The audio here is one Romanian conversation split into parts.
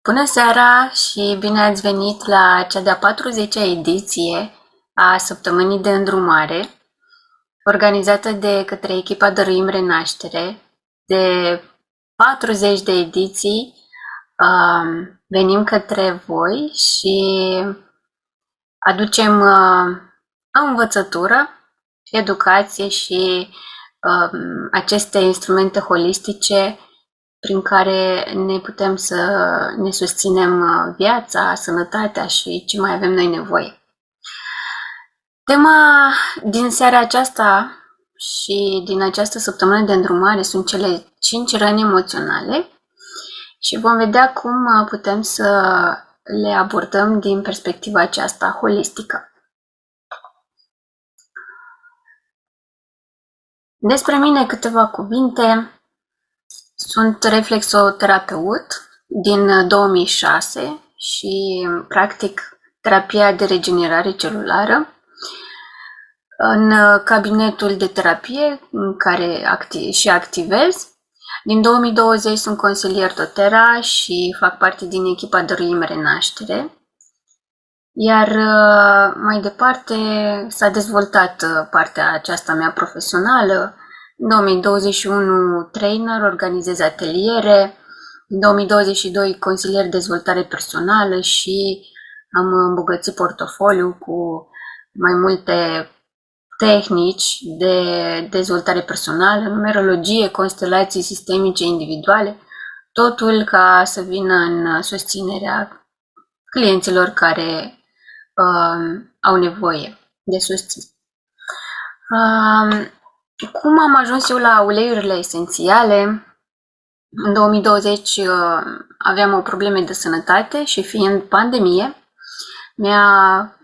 Bună seara și bine ați venit la cea de-a 40-a ediție a Săptămânii de Îndrumare, organizată de către echipa Dăruim Renaștere. De 40 de ediții venim către voi și aducem învățătură, educație și aceste instrumente holistice prin care ne putem să ne susținem viața, sănătatea și ce mai avem noi nevoie. Tema din seara aceasta și din această săptămână de îndrumare sunt cele 5 răni emoționale și vom vedea cum putem să le abordăm din perspectiva aceasta holistică. Despre mine câteva cuvinte. Sunt reflexoterapeut din 2006 și practic terapia de regenerare celulară în cabinetul de terapie în care activez. Din 2020 sunt consilier doTERRA și fac parte din echipa Dăruim Renaștere. Iar mai departe s-a dezvoltat partea aceasta mea profesională. În 2021 trainer, organizez ateliere, în 2022 consilier dezvoltare personală și am îmbogățit portofoliul cu mai multe tehnici de dezvoltare personală, numerologie, constelații sistemice individuale, totul ca să vină în susținerea clienților care au nevoie de susținere. Cum am ajuns eu la uleiurile esențiale? În 2020 aveam o probleme de sănătate și fiind pandemie, n-am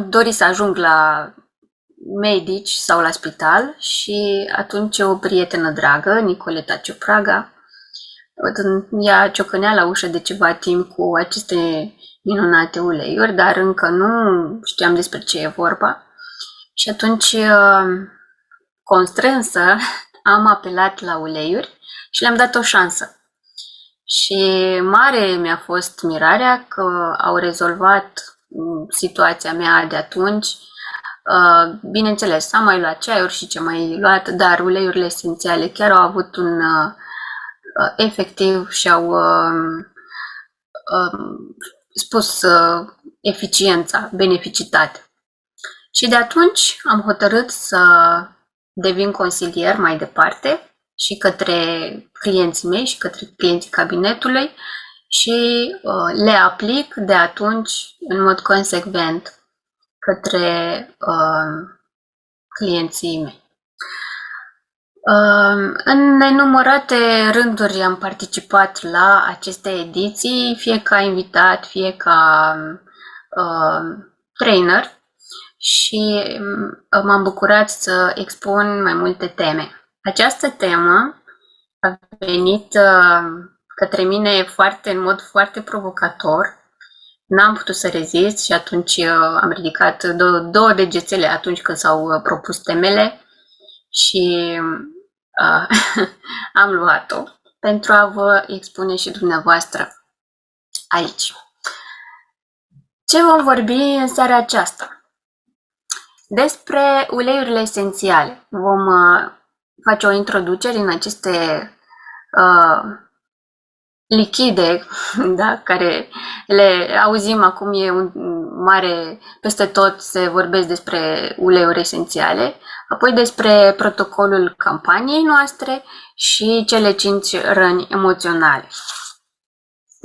dorit să ajung la medici sau la spital și atunci o prietenă dragă, Nicoleta Ciopraga, ea ciocănea la ușă de ceva timp cu aceste minunate uleiuri, dar încă nu știam despre ce e vorba. Și atunci, constrânsă, am apelat la uleiuri și le-am dat o șansă. Și mare mi-a fost mirarea că au rezolvat situația mea de atunci. Bineînțeles, am mai luat ceaiuri și ce mai luat, dar uleiurile esențiale chiar au avut un efectiv și au spus eficiența, beneficitatea. Și de atunci am hotărât să devin consilier mai departe și către clienții mei și către clienții cabinetului și le aplic de atunci în mod consecvent către clienții mei. În nenumărate rânduri am participat la aceste ediții, fie ca invitat, fie ca trainer, și m-am bucurat să expun mai multe teme. Această temă a venit către mine în mod foarte provocator. N-am putut să rezist și atunci am ridicat două degețele atunci când s-au propus temele și am luat-o pentru a vă expune și dumneavoastră aici. Ce vom vorbi în seara aceasta? Despre uleiurile esențiale. Vom face o introducere în aceste lichide, da, care le auzim acum, e un mare, peste tot se vorbesc despre uleiuri esențiale, apoi despre protocolul campaniei noastre și cele 5 răni emoționale.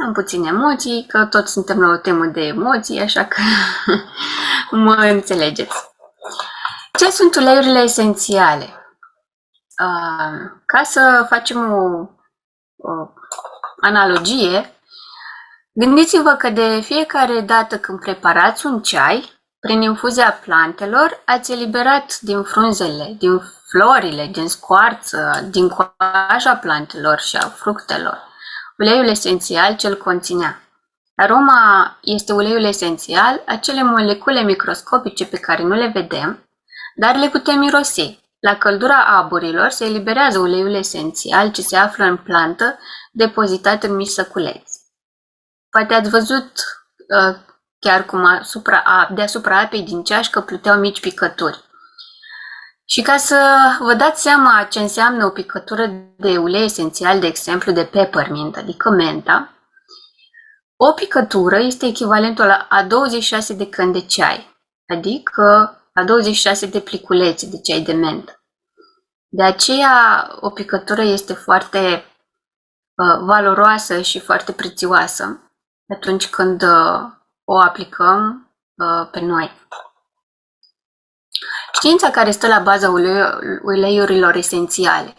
Am puține emoții, că toți suntem la o temă de emoții, așa că mă înțelegeți. Ce sunt uleiurile esențiale? Ca să facem o analogie, gândiți-vă că de fiecare dată când preparați un ceai, prin infuzia plantelor, ați eliberat din frunzele, din florile, din scoarță, din coaja plantelor și a fructelor uleiul esențial ce îl conținea. Aroma este uleiul esențial, acele molecule microscopice pe care nu le vedem, dar le putem mirosi. La căldura aburilor se eliberează uleiul esențial ce se află în plantă, depozitat în mici săculeți. Poate ați văzut chiar cum deasupra apei din ceașcă pluteau mici picături. Și ca să vă dați seama ce înseamnă o picătură de ulei esențial, de exemplu de peppermint, adică menta, o picătură este echivalentul a 26 de căni de ceai, adică a 26 de pliculețe de ceai de mentă. De aceea o picătură este foarte valoroasă și foarte prețioasă atunci când o aplicăm pe noi. Știința care stă la baza uleiurilor esențiale.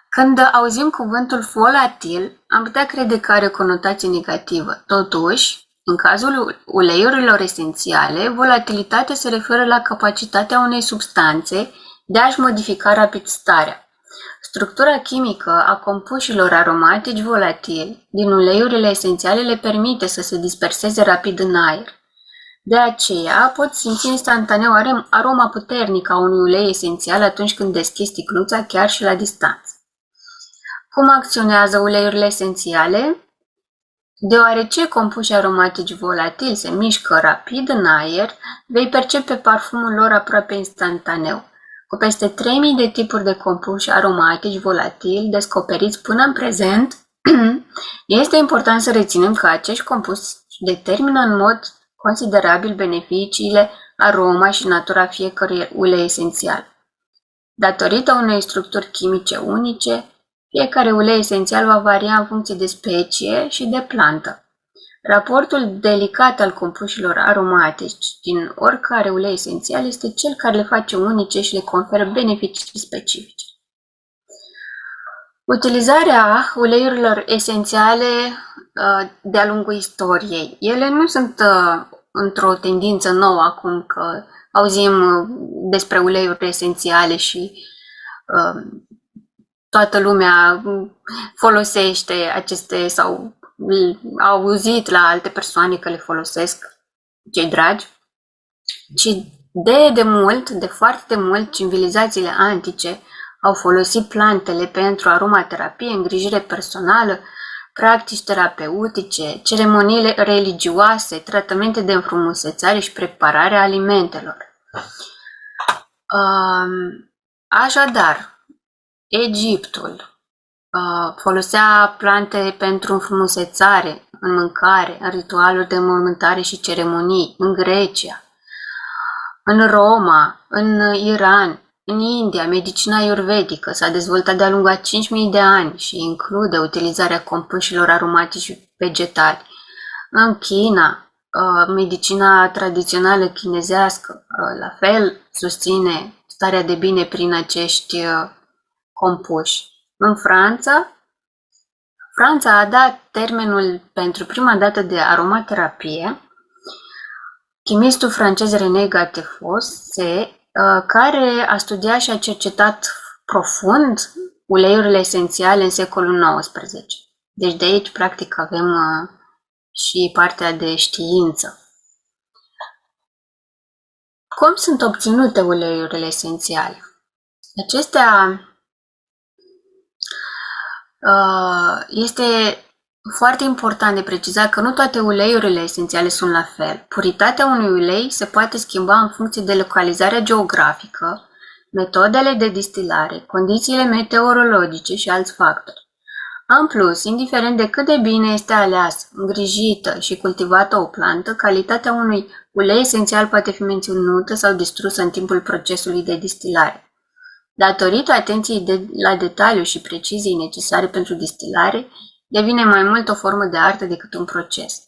Când auzim cuvântul volatil, am putea crede că are o conotație negativă. Totuși, în cazul uleiurilor esențiale, volatilitatea se referă la capacitatea unei substanțe de a-și modifica rapid starea. Structura chimică a compușilor aromatici volatili din uleiurile esențiale le permite să se disperseze rapid în aer. De aceea, pot simți instantaneu aroma puternică a unui ulei esențial atunci când deschizi sticluța, chiar și la distanță. Cum acționează uleiurile esențiale? Deoarece compușii aromatici volatili se mișcă rapid în aer, vei percepe parfumul lor aproape instantaneu. Cu peste 3000 de tipuri de compuși aromatici volatili descoperiți până în prezent, este important să reținem că acești compuși determină în mod considerabil beneficiile, aroma și natura fiecărui ulei esențial. Datorită unei structuri chimice unice, fiecare ulei esențial va varia în funcție de specie și de plantă. Raportul delicat al compușilor aromatici din oricare ulei esențial este cel care le face unice și le conferă beneficii specifice. Utilizarea uleiurilor esențiale de-a lungul istoriei. Ele nu sunt într-o tendință nouă acum că auzim despre uleiuri esențiale și toată lumea folosește aceste sau au auzit la alte persoane că le folosesc, cei dragi, ci de foarte mult, civilizațiile antice au folosit plantele pentru aromaterapie, îngrijire personală, practici terapeutice, ceremoniile religioase, tratamente de înfrumusețare și preparare a alimentelor. Așadar, Egiptul folosea plante pentru înfrumusețare, în mâncare, în ritualuri de înmormântare și ceremonii, în Grecia, în Roma, în Iran, în India, medicina ayurvedică s-a dezvoltat de-a lungul a 5.000 de ani și include utilizarea compușilor aromatici vegetali. În China, medicina tradițională chinezească, la fel, susține starea de bine prin acești compuși. În Franța a dat termenul pentru prima dată de aromaterapie chimistul francez René Gattefossé, care a studiat și a cercetat profund uleiurile esențiale în secolul XIX. Deci de aici, practic, avem și partea de știință. Cum sunt obținute uleiurile esențiale? Acestea este foarte important de precizat că nu toate uleiurile esențiale sunt la fel. Puritatea unui ulei se poate schimba în funcție de localizarea geografică, metodele de distilare, condițiile meteorologice și alți factori. În plus, indiferent de cât de bine este aleasă, îngrijită și cultivată o plantă, calitatea unui ulei esențial poate fi menținută sau distrusă în timpul procesului de distilare. Datorită atenției la detaliu și preciziei necesare pentru distilare, devine mai mult o formă de artă decât un proces.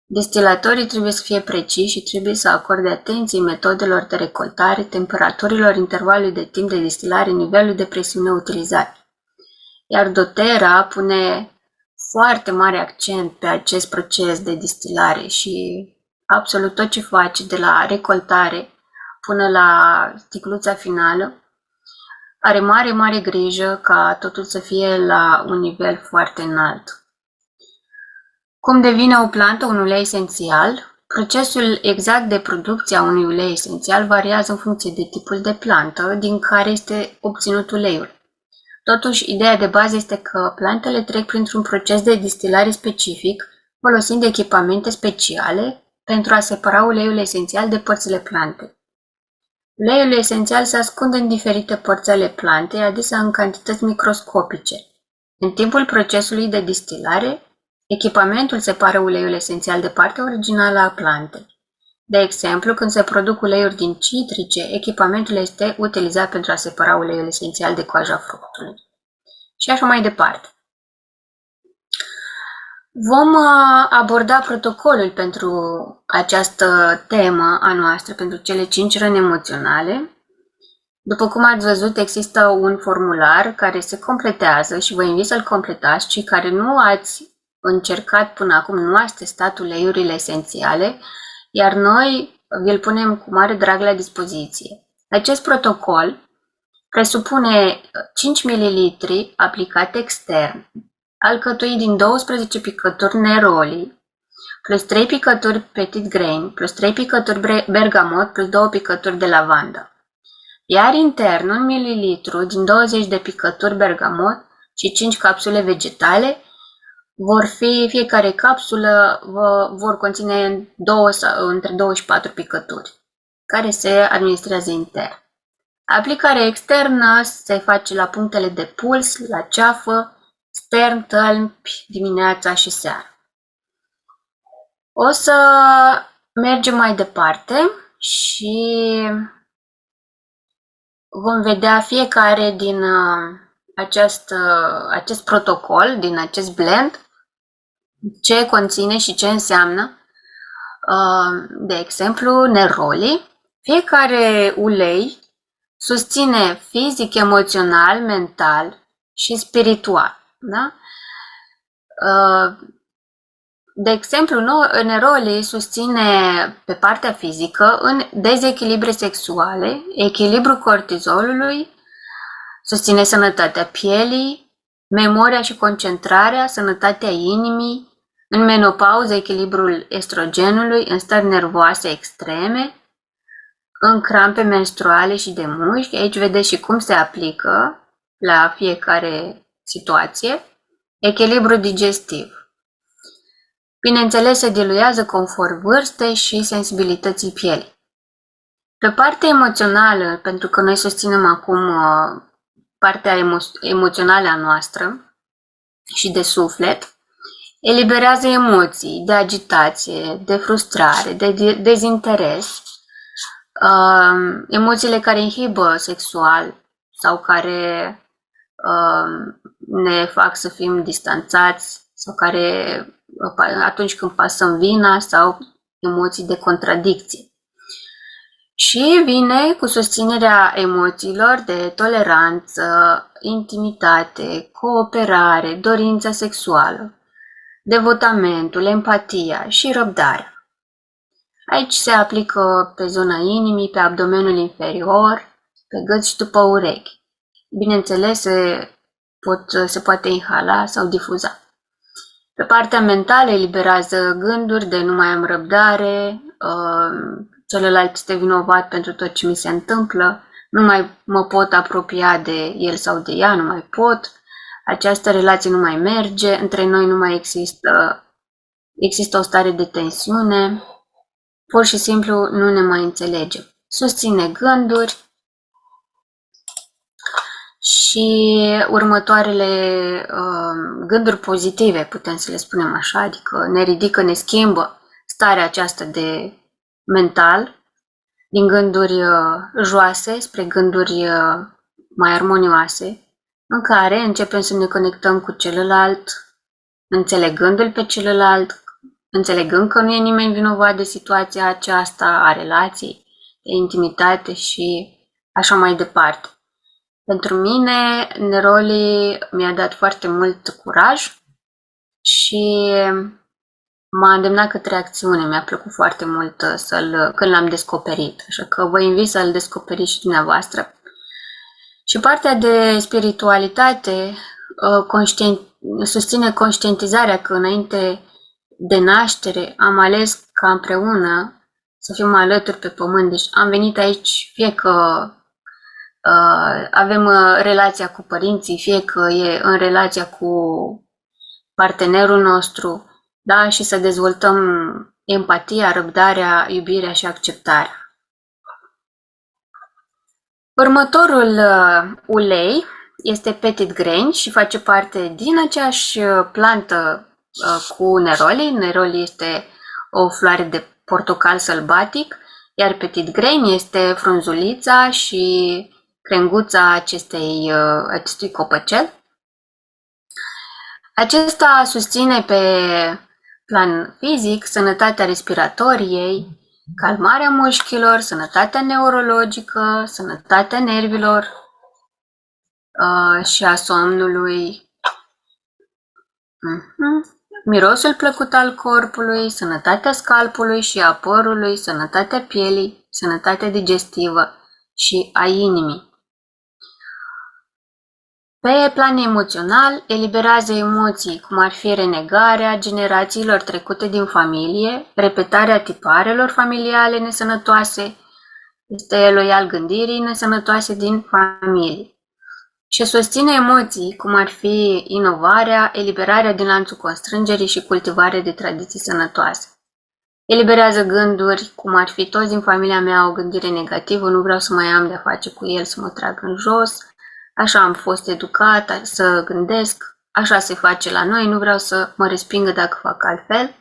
Destilatorii trebuie să fie preciși și trebuie să acorde atenție metodelor de recoltare, temperaturilor, intervalului de timp de distilare, nivelul de presiune utilizat. Iar doTERRA pune foarte mare accent pe acest proces de distilare și absolut tot ce face, de la recoltare până la sticluța finală, are mare grijă ca totul să fie la un nivel foarte înalt. Cum devine o plantă un ulei esențial? Procesul exact de producție a unui ulei esențial variază în funcție de tipul de plantă din care este obținut uleiul. Totuși, ideea de bază este că plantele trec printr-un proces de distilare specific, folosind echipamente speciale pentru a separa uleiul esențial de părțile plantei. Uleiul esențial se ascunde în diferite părți ale plantei, adesea în cantități microscopice. În timpul procesului de distilare, echipamentul separă uleiul esențial de partea originală a plantei. De exemplu, când se produc uleiuri din citrice, echipamentul este utilizat pentru a separa uleiul esențial de coaja fructului. Și așa mai departe. Vom aborda protocolul pentru această temă a noastră, pentru cele 5 răni emoționale. După cum ați văzut, există un formular care se completează și vă invit să-l completați. Cei care nu ați încercat până acum, nu ați testat uleiurile esențiale, iar noi vi-l punem cu mare drag la dispoziție. Acest protocol presupune 5 ml aplicat extern, alcătuit din 12 picături neroli, plus 3 picături petit grain, plus 3 picături bergamot, plus 2 picături de lavandă. Iar intern, 1 ml din 20 de picături bergamot și 5 capsule vegetale fiecare capsulă vor conține între 2 și 4 picături, care se administrează intern. Aplicarea externă se face la punctele de puls, la ceafă, stern, tălpi, dimineața și seara. O să mergem mai departe și vom vedea fiecare din acest protocol, din acest blend, ce conține și ce înseamnă. De exemplu, neroli. Fiecare ulei susține fizic, emoțional, mental și spiritual. Da? De exemplu, neroli susține pe partea fizică în dezechilibre sexuale, echilibru cortizolului, susține sănătatea pielii, memoria și concentrarea, sănătatea inimii, în menopauză echilibrul estrogenului, în stări nervoase extreme, în crampe menstruale și de mușchi. Aici vedeți și cum se aplică la fiecare situație. Echilibru digestiv. Bineînțeles, se diluează conform vârstei și sensibilității pielii. Pe partea emoțională, pentru că noi susținem acum partea emoțională a noastră și de suflet, eliberează emoții de agitație, de frustrare, de dezinteres, emoțiile care inhibă sexual sau care ne fac să fim distanțați sau care atunci când pasăm vina sau emoții de contradicție. Și vine cu susținerea emoțiilor de toleranță, intimitate, cooperare, dorința sexuală, devotamentul, empatia și răbdarea. Aici se aplică pe zona inimii, pe abdomenul inferior, pe gât și după urechi. Bineînțeles, se poate inhala sau difuza. Pe partea mentală eliberează gânduri de nu mai am răbdare, celălalt este vinovat pentru tot ce mi se întâmplă, nu mai mă pot apropia de el sau de ea, nu mai pot, această relație nu mai merge, între noi nu mai există o stare de tensiune, pur și simplu nu ne mai înțelegem. Susține gânduri și următoarele gânduri pozitive, putem să le spunem așa, adică ne ridică, ne schimbă starea aceasta de mental, din gânduri joase spre gânduri mai armonioase, în care începem să ne conectăm cu celălalt, înțelegându-l pe celălalt, înțelegând că nu e nimeni vinovat de situația aceasta a relației, de intimitate și așa mai departe. Pentru mine, neroli mi-a dat foarte mult curaj și m-a îndemnat către acțiune. Mi-a plăcut foarte mult când l-am descoperit, așa că vă invit să-l descoperiți și dumneavoastră. Și partea de spiritualitate susține conștientizarea că înainte de naștere am ales ca împreună să fim alături pe pământ. Deci am venit aici fie că avem relația cu părinții, fie că e în relația cu partenerul nostru, da? Și să dezvoltăm empatia, răbdarea, iubirea și acceptarea. Următorul ulei este Petit Grain și face parte din aceeași plantă cu neroli. Neroli este o floare de portocal sălbatic, iar Petit Grain este frunzulița și crenguța acestui copăcel. Acesta susține pe plan fizic sănătatea respiratoriei, calmarea mușchilor, sănătatea neurologică, sănătatea nervilor și a somnului, mirosul plăcut al corpului, sănătatea scalpului și a părului, sănătatea pielii, sănătatea digestivă și a inimii. Pe plan emoțional, eliberează emoții, cum ar fi renegarea generațiilor trecute din familie, repetarea tiparelor familiale nesănătoase, este loial gândirii nesănătoase din familie. Și susține emoții, cum ar fi inovarea, eliberarea din lanțul constrângerii și cultivarea de tradiții sănătoase. Eliberează gânduri, cum ar fi toți din familia mea au o gândire negativă, nu vreau să mai am de-a face cu el, să mă trag în jos, așa am fost educat să gândesc, așa se face la noi, nu vreau să mă respingă dacă fac altfel.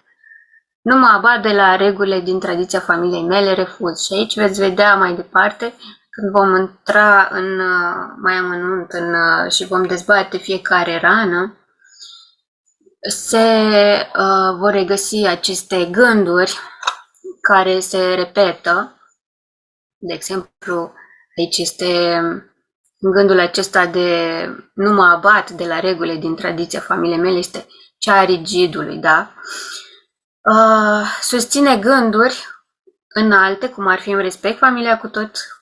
Nu mă abat de la regulile din tradiția familiei mele, refuz. Și aici veți vedea mai departe, când vom intra în mai amănunt și vom dezbate fiecare rană, se vor regăsi aceste gânduri care se repetă. De exemplu, aici este gândul acesta de nu mă abat de la regulile din tradiția familiei mele, este cea a rigidului, da? Susține gânduri înalte, cum ar fi îmi respect familia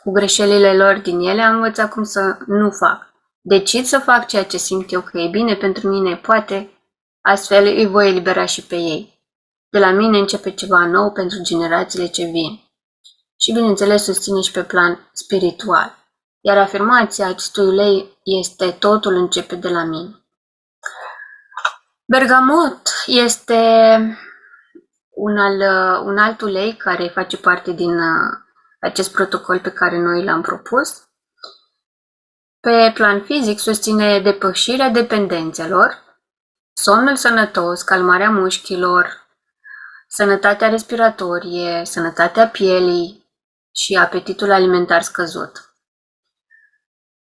cu greșelile lor din ele, am învățat cum să nu fac. Decid să fac ceea ce simt eu că e bine pentru mine, poate astfel îi voi elibera și pe ei. De la mine începe ceva nou pentru generațiile ce vin. Și bineînțeles susține și pe plan spiritual. Iar afirmația acestui ulei este totul începe de la mine. Bergamot este un alt ulei care face parte din acest protocol pe care noi l-am propus. Pe plan fizic susține depășirea dependențelor, somnul sănătos, calmarea mușchilor, sănătatea respiratorie, sănătatea pielii și apetitul alimentar scăzut.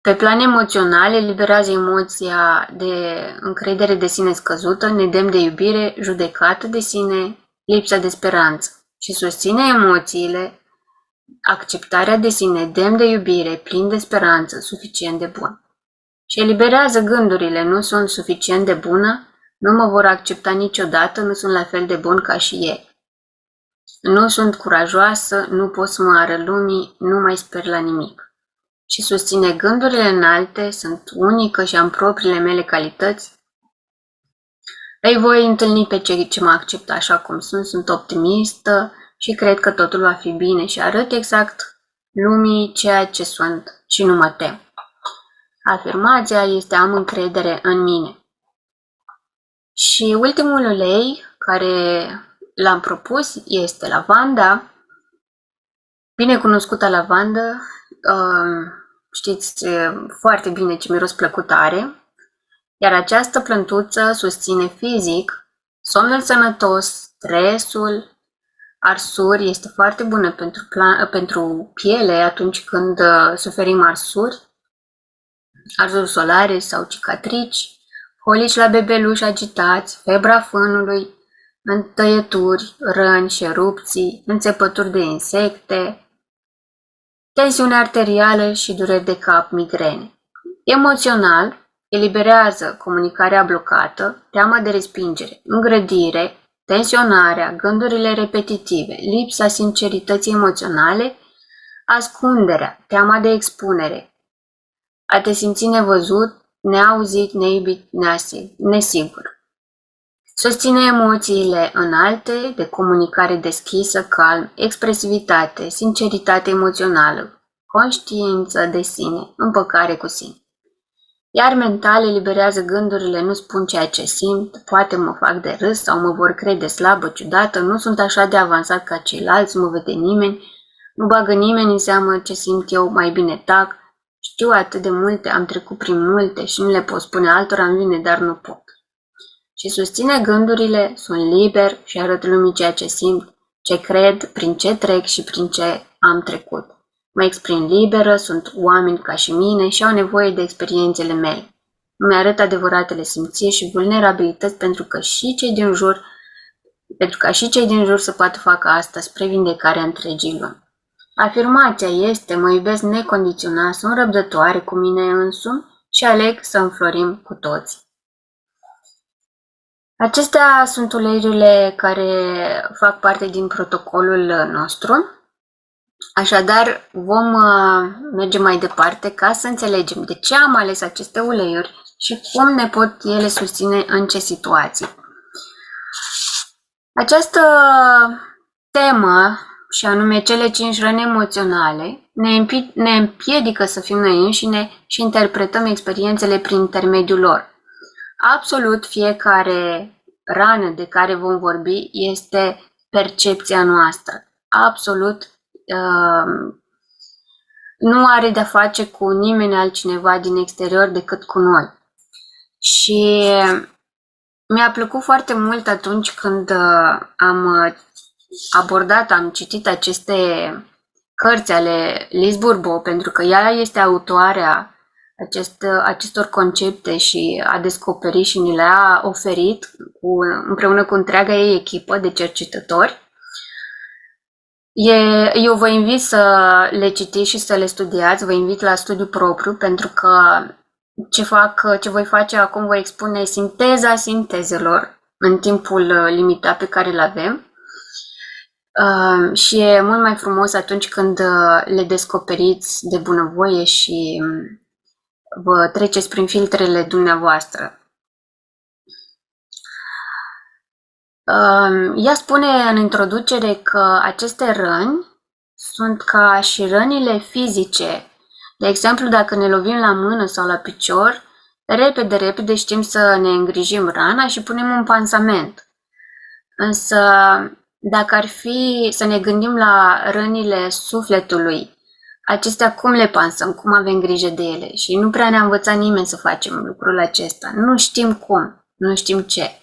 Pe plan emoțional, eliberează emoția de încredere de sine scăzută, nedemn de iubire, judecată de sine, lipsa de speranță și susține emoțiile, acceptarea de sine, demn de iubire, plin de speranță, suficient de bun. Și eliberează gândurile, nu sunt suficient de bună, nu mă vor accepta niciodată, nu sunt la fel de bun ca și ei. Nu sunt curajoasă, nu pot să mă arăt lumii, nu mai sper la nimic. Și susține gândurile înalte, sunt unică și am propriile mele calități. Îi voi întâlni pe cei ce mă acceptă așa cum sunt optimistă și cred că totul va fi bine și arăt exact lumii ceea ce sunt și nu mă tem. Afirmația este am încredere în mine. Și ultimul ulei care l-am propus este lavanda, binecunoscuta lavandă. Știți foarte bine ce miros plăcut are, iar această plântuță susține fizic, somnul sănătos, stresul, arsuri, este foarte bună pentru piele atunci când suferim arsuri solare sau cicatrici, colici la bebeluși agitați, febra fânului, întăieturi, răni și erupții, înțepături de insecte, tensiune arterială și dureri de cap, migrene. Emoțional, eliberează comunicarea blocată, teama de respingere, îngrădire, tensionarea, gândurile repetitive, lipsa sincerității emoționale, ascunderea, teama de expunere, a te simți nevăzut, neauzit, neiubit, nesigur. Susține emoțiile înalte, de comunicare deschisă, calm, expresivitate, sinceritate emoțională, conștiință de sine, împăcare cu sine. Iar mental eliberează gândurile, nu spun ceea ce simt, poate mă fac de râs sau mă vor crede slabă, ciudată, nu sunt așa de avansat ca ceilalți, nu mă vede nimeni, nu bagă nimeni în seamă ce simt eu, mai bine tac, știu atât de multe, am trecut prin multe și nu le pot spune altora, îmi vine, dar nu pot. Și susține gândurile, sunt liber și arăt lumii ceea ce simt, ce cred, prin ce trec și prin ce am trecut. Mă exprim liberă, sunt oameni ca și mine și au nevoie de experiențele mele. Îmi arăt adevăratele simțiri și vulnerabilități pentru ca și cei din jur să poată facă asta spre vindecarea întregii lumi. Afirmația este: mă iubesc necondiționat, sunt răbdătoare cu mine însumi și aleg să înflorim cu toți. Acestea sunt uleiurile care fac parte din protocolul nostru. Așadar, vom merge mai departe ca să înțelegem de ce am ales aceste uleiuri și cum ne pot ele susține în ce situații. Această temă, și anume cele 5 răni emoționale, ne împiedică să fim noi înșine și interpretăm experiențele prin intermediul lor. Absolut fiecare rană de care vom vorbi este percepția noastră. Absolut nu are de-a face cu nimeni altcineva din exterior decât cu noi. Și mi-a plăcut foarte mult atunci când am citit aceste cărți ale Liz Bourbeau, pentru că ea este autoarea acestor concepte și a descoperit și ni le-a oferit împreună cu întreaga ei echipă de cercetători. Eu vă invit să le citiți și să le studiați, vă invit la studiu propriu, pentru că ce voi face acum, voi expune sinteza sintezelor în timpul limitat pe care îl avem. Și e mult mai frumos atunci când le descoperiți de bunăvoie și vă treceți prin filtrele dumneavoastră. Ea spune în introducere că aceste răni sunt ca și rănile fizice. De exemplu, dacă ne lovim la mână sau la picior, repede știm să ne îngrijim rana și punem un pansament. Însă, dacă ar fi să ne gândim la rănile sufletului, acestea cum le pansăm, cum avem grijă de ele? Și nu prea ne-a învățat nimeni să facem lucrul acesta. Nu știm cum, nu știm ce.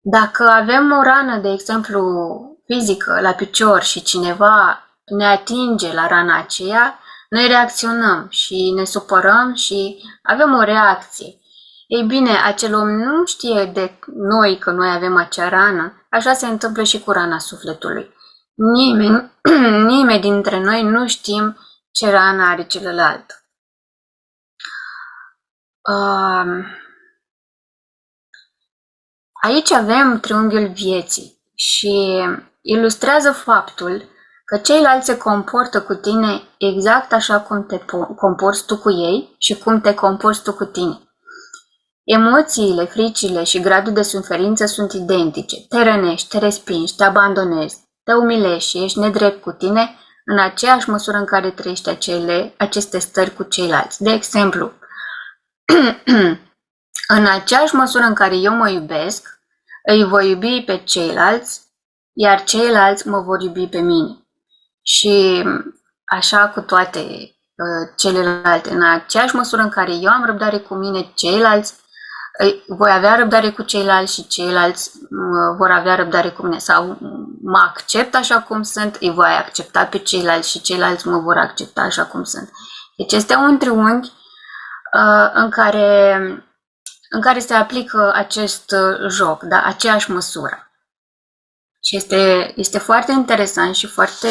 Dacă avem o rană, de exemplu, fizică la picior și cineva ne atinge la rana aceea, noi reacționăm și ne supărăm și avem o reacție. Ei bine, acel om nu știe de noi că noi avem acea rană. Așa se întâmplă și cu rana sufletului. Nimeni dintre noi nu știm ce rană are celălalt. Aici avem triunghiul vieții și ilustrează faptul că ceilalți se comportă cu tine exact așa cum te comporți tu cu ei și cum te comporți tu cu tine. Emoțiile, fricile și gradul de suferință sunt identice. Te rănești, te respingi, te abandonezi, te umilești și ești nedrept cu tine în aceeași măsură în care trăiești aceste stări cu ceilalți. De exemplu, în aceeași măsură în care eu mă iubesc, îi voi iubi pe ceilalți, iar ceilalți mă vor iubi pe mine. Și așa cu toate celelalte. În aceeași măsură în care eu am răbdare cu mine, ceilalți voi avea răbdare cu ceilalți și ceilalți vor avea răbdare cu mine. Sau mă accept așa cum sunt, îi voi accepta pe ceilalți și ceilalți mă vor accepta așa cum sunt. Deci este un triunghi în care se aplică acest joc, da? Aceeași măsură. Și este foarte interesant și foarte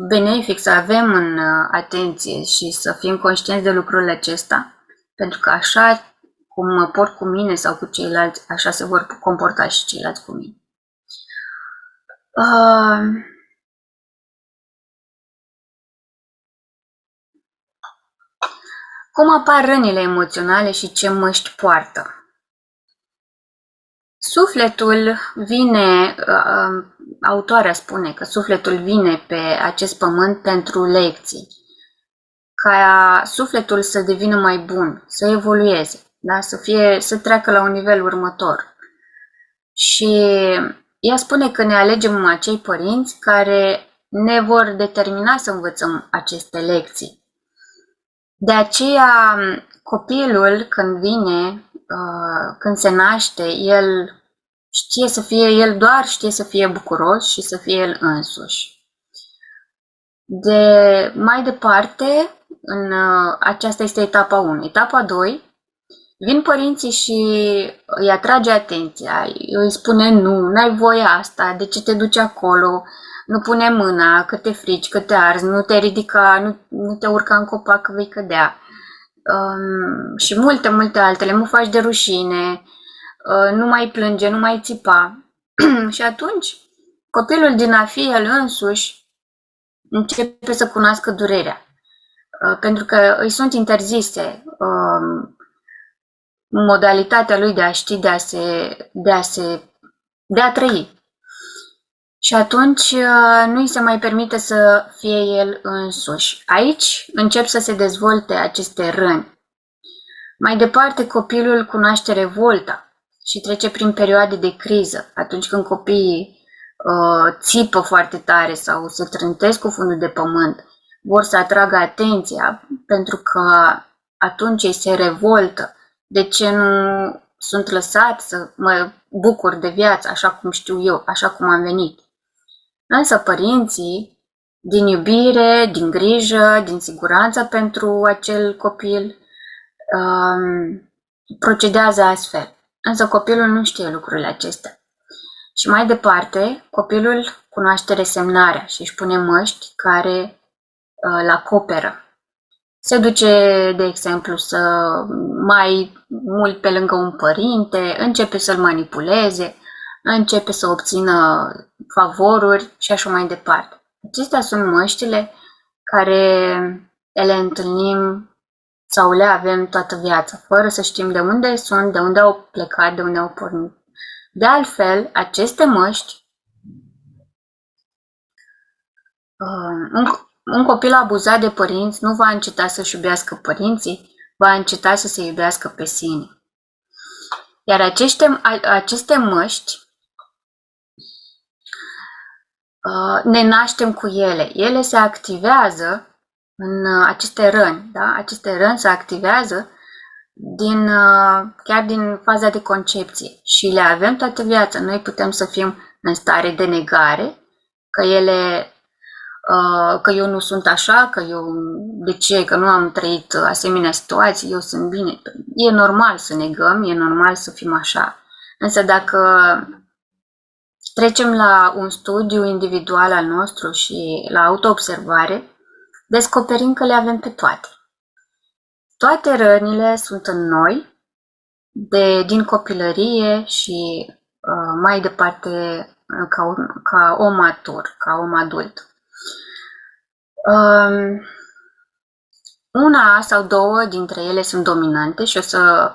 benefic să avem în atenție și să fim conștienți de lucrul acesta, pentru că așa cum mă port cu mine sau cu ceilalți, așa se vor comporta și ceilalți cu mine. Cum apar rănile emoționale și ce măști poartă? Sufletul vine, autoarea spune că sufletul vine pe acest pământ pentru lecții, ca sufletul să devină mai bun, să evolueze, da? Să treacă la un nivel următor. Și ea spune că ne alegem acei părinți care ne vor determina să învățăm aceste lecții. De aceea, copilul, când vine, când se naște, el știe să fie bucuros și să fie el însuși. Mai departe, aceasta este etapa 1. Etapa 2, vin părinții și îi atrage atenția, îi spune nu, n-ai voie asta, de ce te duci acolo, nu pune mâna, că te frici, că te arzi, nu te ridica, nu te urca în copac că vei cădea. Și multe, multe altele, nu faci de rușine, nu mai plânge, nu mai țipa. Și atunci, copilul din a fi el însuși începe să cunoască durerea, pentru că îi sunt interzise modalitatea lui de a ști, de a trăi. Și atunci nu îi se mai permite să fie el însuși. Aici încep să se dezvolte aceste răni. Mai departe, copilul cunoaște revolta și trece prin perioade de criză. Atunci când copiii țipă foarte tare sau se trântesc cu fundul de pământ, vor să atragă atenția pentru că atunci ei se revoltă. De ce nu sunt lăsat să mă bucur de viață așa cum știu eu, așa cum am venit? Însă părinții, din iubire, din grijă, din siguranță pentru acel copil, procedează astfel. Însă copilul nu știe lucrurile acestea. Și mai departe, copilul cunoaște resemnarea și își pune măști care îl acoperă. Se duce, de exemplu, să mai mult pe lângă un părinte, începe să-l manipuleze, începe să obțină favoruri și așa mai departe. Acestea sunt măștile care le întâlnim sau le avem toată viața, fără să știm de unde sunt, de unde au plecat, de unde au pornit. De altfel, aceste măști, un copil abuzat de părinți nu va înceta să-și iubească părinții, va înceta să se iubească pe sine. Iar aceste măști, ne naștem cu ele. Ele se activează în aceste răni, da? Aceste răni se activează chiar din faza de concepție și le avem toată viața. Noi putem să fim în stare de negare, că eu nu sunt așa, de ce, că nu am trăit asemenea situații, eu sunt bine. E normal să negăm, e normal să fim așa. Însă dacă trecem la un studiu individual al nostru și la autoobservare, descoperim că le avem pe toate. Toate rănile sunt în noi, din copilărie și mai departe ca om matur, ca om adult. Una sau două dintre ele sunt dominante și o să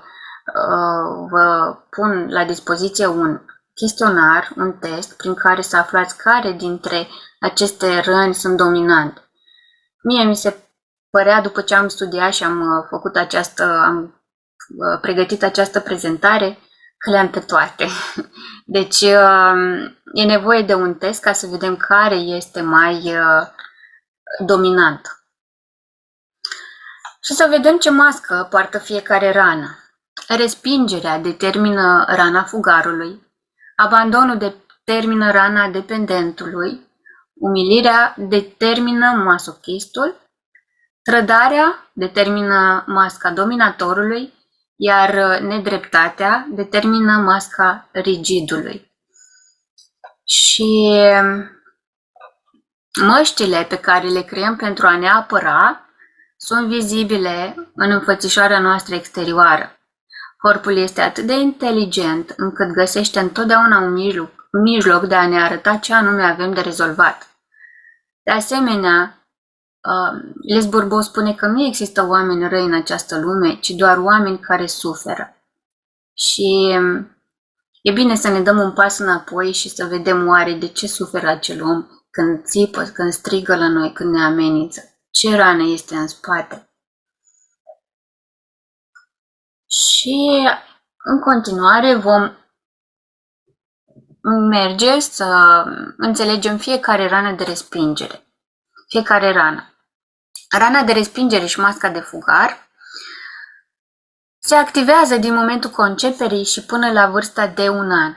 vă pun la dispoziție un chestionar, un test, prin care să aflați care dintre aceste răni sunt dominante. Mie mi se părea, după ce am studiat și am pregătit această prezentare, că le-am pe toate. Deci e nevoie de un test ca să vedem care este mai dominant. Și să vedem ce mască poartă fiecare rană. Respingerea determină rana fugarului, abandonul determină rana dependentului, umilirea determină masochistul, trădarea determină masca dominatorului, iar nedreptatea determină masca rigidului. Și măștile pe care le creăm pentru a ne apăra sunt vizibile în înfățișarea noastră exterioară. Corpul este atât de inteligent încât găsește întotdeauna un mijloc de a ne arăta ce anume avem de rezolvat. De asemenea, Les Bourbeau spune că nu există oameni răi în această lume, ci doar oameni care suferă. Și E bine să ne dăm un pas înapoi și să vedem oare de ce suferă acel om când țipă, când strigă la noi, când ne amenință. Ce rană este în spate? Și în continuare vom merge să înțelegem fiecare rană de respingere. Fiecare rană. Rana de respingere și masca de fugar se activează din momentul conceperii și până la vârsta de 1 an.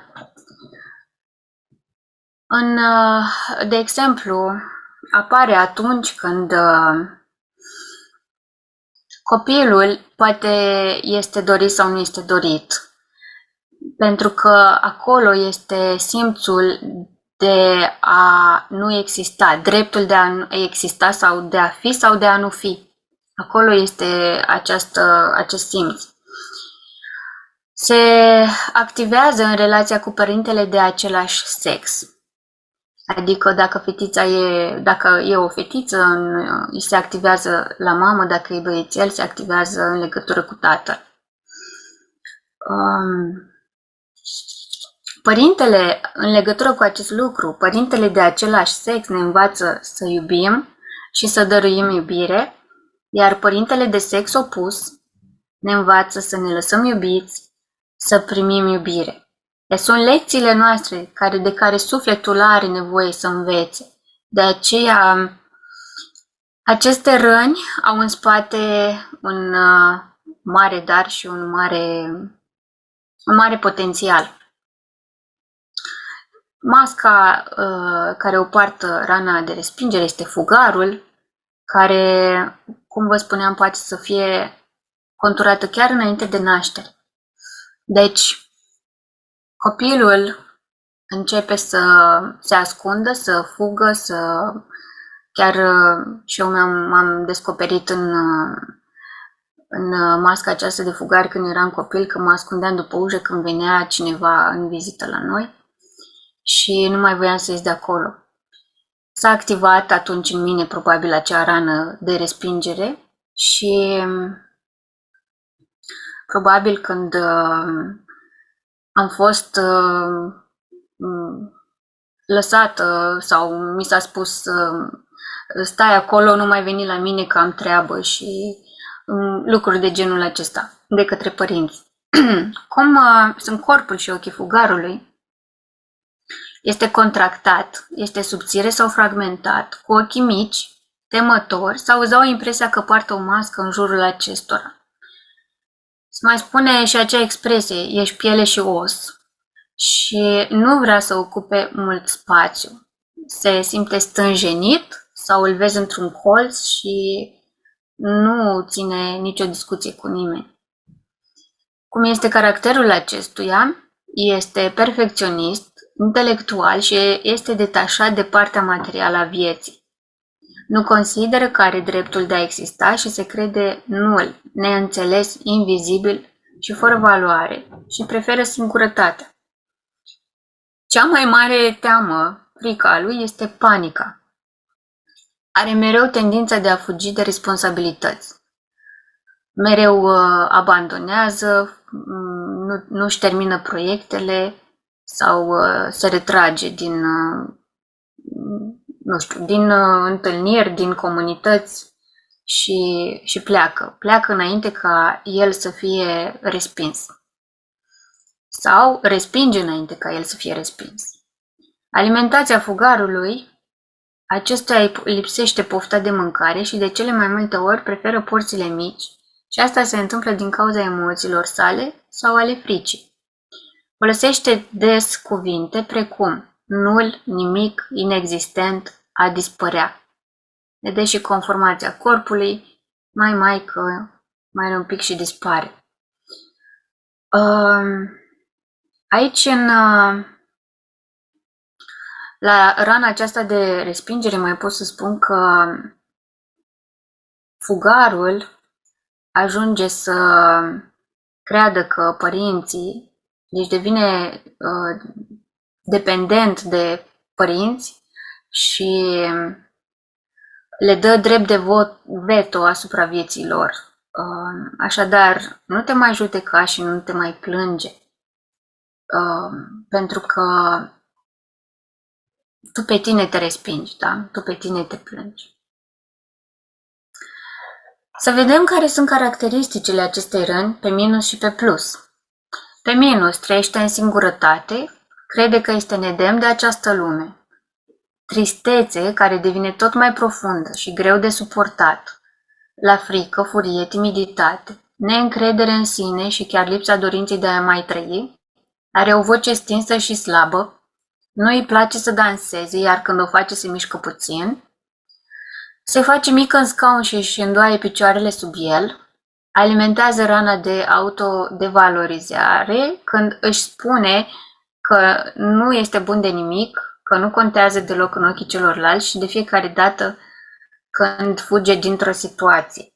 De exemplu, apare atunci când copilul poate este dorit sau nu este dorit, pentru că acolo este simțul de a nu exista, dreptul de a nu exista sau de a fi sau de a nu fi. Acolo este acest simț. Se activează în relația cu părintele de același sex. Adică dacă e o fetiță, îi se activează la mamă, dacă e băiețel, se activează în legătură cu tatăl. Părintele, în legătură cu acest lucru, părintele de același sex ne învață să iubim și să dăruim iubire, iar părintele de sex opus ne învață să ne lăsăm iubiți, să primim iubire. Sunt lecțiile noastre de care sufletul are nevoie să învețe. De aceea, aceste răni au în spate un mare dar și un mare potențial. Masca care o poartă rana de respingere este fugarul, care, cum vă spuneam, poate să fie conturată chiar înainte de naștere. Deci, copilul începe să se ascundă, să fugă, chiar și eu m-am descoperit în masca aceasta de fugar când eram copil, că mă ascundeam după ușă când venea cineva în vizită la noi și nu mai voiam să ies de acolo. S-a activat atunci în mine probabil acea rană de respingere și probabil când am fost lăsată sau mi s-a spus stai acolo, nu mai veni la mine că am treabă și lucruri de genul acesta de către părinți. Cum sunt corpul și ochii fugarului, este contractat, este subțire sau fragmentat, cu ochii mici, temători sau îți dau impresia că poartă o mască în jurul acestora. Se mai spune și acea expresie, ești piele și os și nu vrea să ocupe mult spațiu. Se simte stânjenit sau îl vezi într-un colț și nu ține nicio discuție cu nimeni. Cum este caracterul acestuia? Este perfecționist, intelectual și este detașat de partea materială a vieții. Nu consideră că are dreptul de a exista și se crede nul, neînțeles, invizibil și fără valoare și preferă singurătatea. Cea mai mare teamă, frica a lui, este panica. Are mereu tendința de a fugi de responsabilități. Mereu abandonează, nu-și termină proiectele sau se retrage din întâlniri, din comunități și pleacă. Pleacă înainte ca el să fie respins. Sau respinge înainte ca el să fie respins. Alimentația fugarului, acestuia îi lipsește pofta de mâncare și de cele mai multe ori preferă porțiile mici și asta se întâmplă din cauza emoțiilor sale sau ale fricii. Folosește des cuvinte precum nul, nimic, inexistent, a dispărea. Ne dă și conformația corpului, că mai are un pic și dispare. Aici, la rana aceasta de respingere, mai pot să spun că fugarul ajunge să creadă că părinții, deci devine dependent de părinți și le dă drept de veto asupra vieții lor. Așadar, nu te mai judeca și nu te mai plânge. pentru că tu pe tine te respingi, da? Tu pe tine te plângi. Să vedem care sunt caracteristicile acestei răni pe minus și pe plus. Pe minus trăiește în singurătate, crede că este nedemn de această lume. Tristețe care devine tot mai profundă și greu de suportat. La frică, furie, timiditate, neîncredere în sine și chiar lipsa dorinței de a mai trăi. Are o voce stinsă și slabă. Nu îi place să danseze, iar când o face se mișcă puțin. Se face mică în scaun și își îndoaie picioarele sub el. Alimentează rana de autodevalorizare când își spune că nu este bun de nimic, că nu contează deloc în ochii celorlalți și de fiecare dată când fuge dintr-o situație.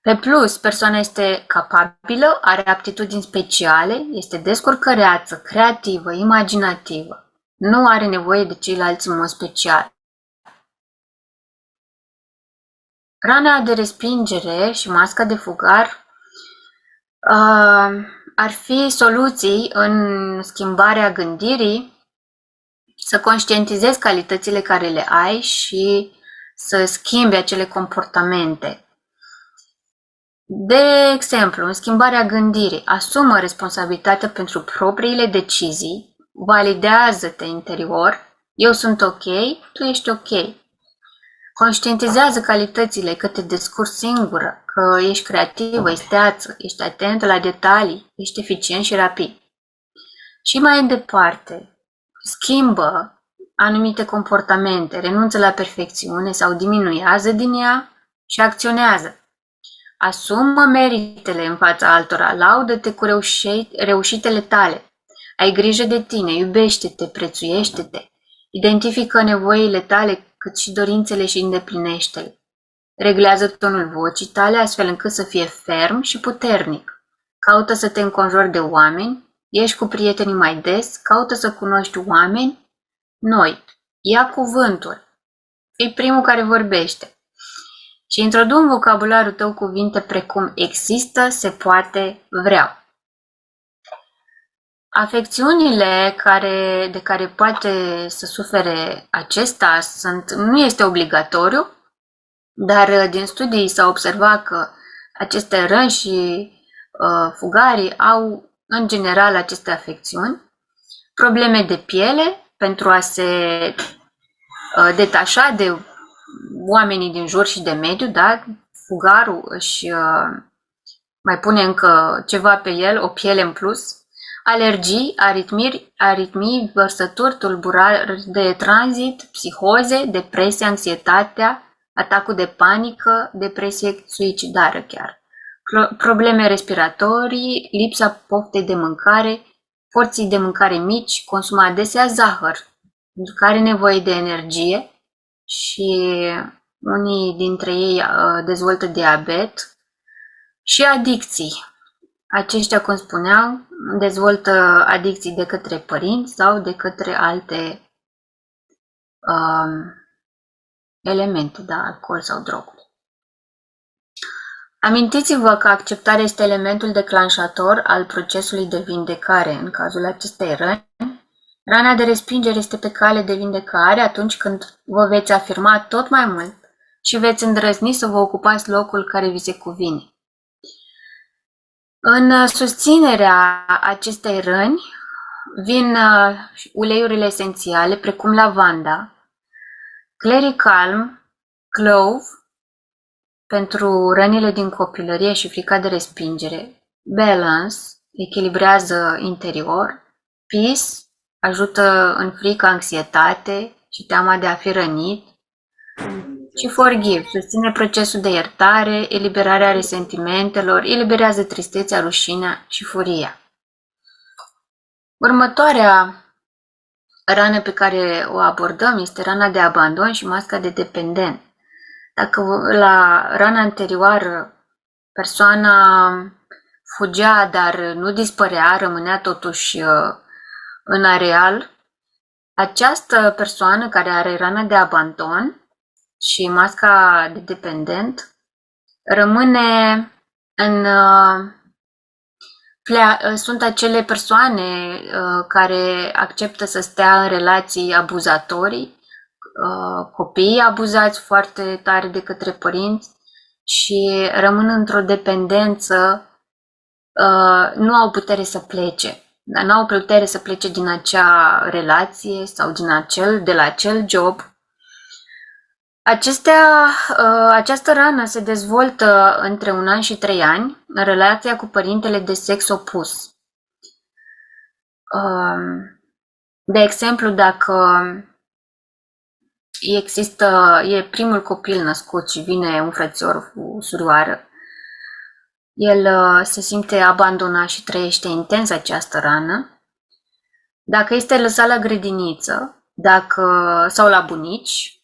Pe plus, persoana este capabilă, are aptitudini speciale, este descurcăreață, creativă, imaginativă. Nu are nevoie de ceilalți în mod special. Rana de respingere și masca de fugar ar fi soluții în schimbarea gândirii, să conștientizezi calitățile care le ai și să schimbi acele comportamente. De exemplu, în schimbarea gândirii, asumă responsabilitatea pentru propriile decizii, validează-te interior, eu sunt ok, tu ești ok. Conștientizează calitățile, că te descurci singură, că ești creativă, esteață, ești atentă la detalii, ești eficient și rapid. Și mai departe, schimbă anumite comportamente, renunță la perfecțiune sau diminuează din ea și acționează. Asumă meritele în fața altora, laudă-te cu reușitele tale. Ai grijă de tine, iubește-te, prețuiește-te, identifică nevoile tale cât și dorințele și îndeplinește-le. Reglează tonul vocii tale astfel încât să fie ferm și puternic. Caută să te înconjori de oameni, ieși cu prietenii mai des, caută să cunoști oameni noi. Ia cuvântul. Fii primul care vorbește. Și introdu în vocabularul tău cuvinte precum există, se poate, vreau. Afecțiunile de care poate să sufere acesta nu este obligatoriu, dar din studii s-a observat că aceste răni și fugarii au în general aceste afecțiuni, probleme de piele pentru a se detașa de oamenii din jur și de mediu, da? Fugarul își mai pune încă ceva pe el, o piele în plus, alergii, aritmii, vărsături, tulburări de tranzit, psihoze, depresie, anxietatea, atacul de panică, depresie suicidară chiar, probleme respiratorii, lipsa poftei de mâncare, porții de mâncare mici, consumă adesea zahăr, pentru că are nevoie de energie și unii dintre ei dezvoltă diabet și adicții. Aceștia, cum spuneam, dezvoltă adicții de către părinți sau de către alte elemente, da, alcool sau droguri. Amintiți-vă că acceptarea este elementul declanșator al procesului de vindecare în cazul acestei răni. Rana de respingere este pe cale de vindecare atunci când vă veți afirma tot mai mult și veți îndrăzni să vă ocupați locul care vi se cuvine. În susținerea acestei răni vin uleiurile esențiale precum lavanda, Clary Calm, Clove pentru rănile din copilărie și frica de respingere, Balance echilibrează interior, Peace ajută în frică, anxietate și teama de a fi rănit și Forgive susține procesul de iertare, eliberarea resentimentelor, eliberează tristețea, rușinea și furia. Următoarea rană pe care o abordăm este rana de abandon și masca de dependent. Dacă la rana anterioară persoana fugea, dar nu dispărea, rămânea totuși în areal, această persoană care are rana de abandon și masca de dependent rămâne sunt acele persoane care acceptă să stea în relații abuzatorii, copiii abuzați foarte tare de către părinți și rămân într-o dependență, nu au putere să plece. Dar nu au putere să plece din acea relație sau de la acel job. Această rană se dezvoltă între 1 an și 3 ani în relația cu părintele de sex opus. De exemplu, dacă e primul copil născut și vine un frățior cu surioară, el se simte abandonat și trăiește intens această rană. Dacă este lăsat la grădiniță sau la bunici,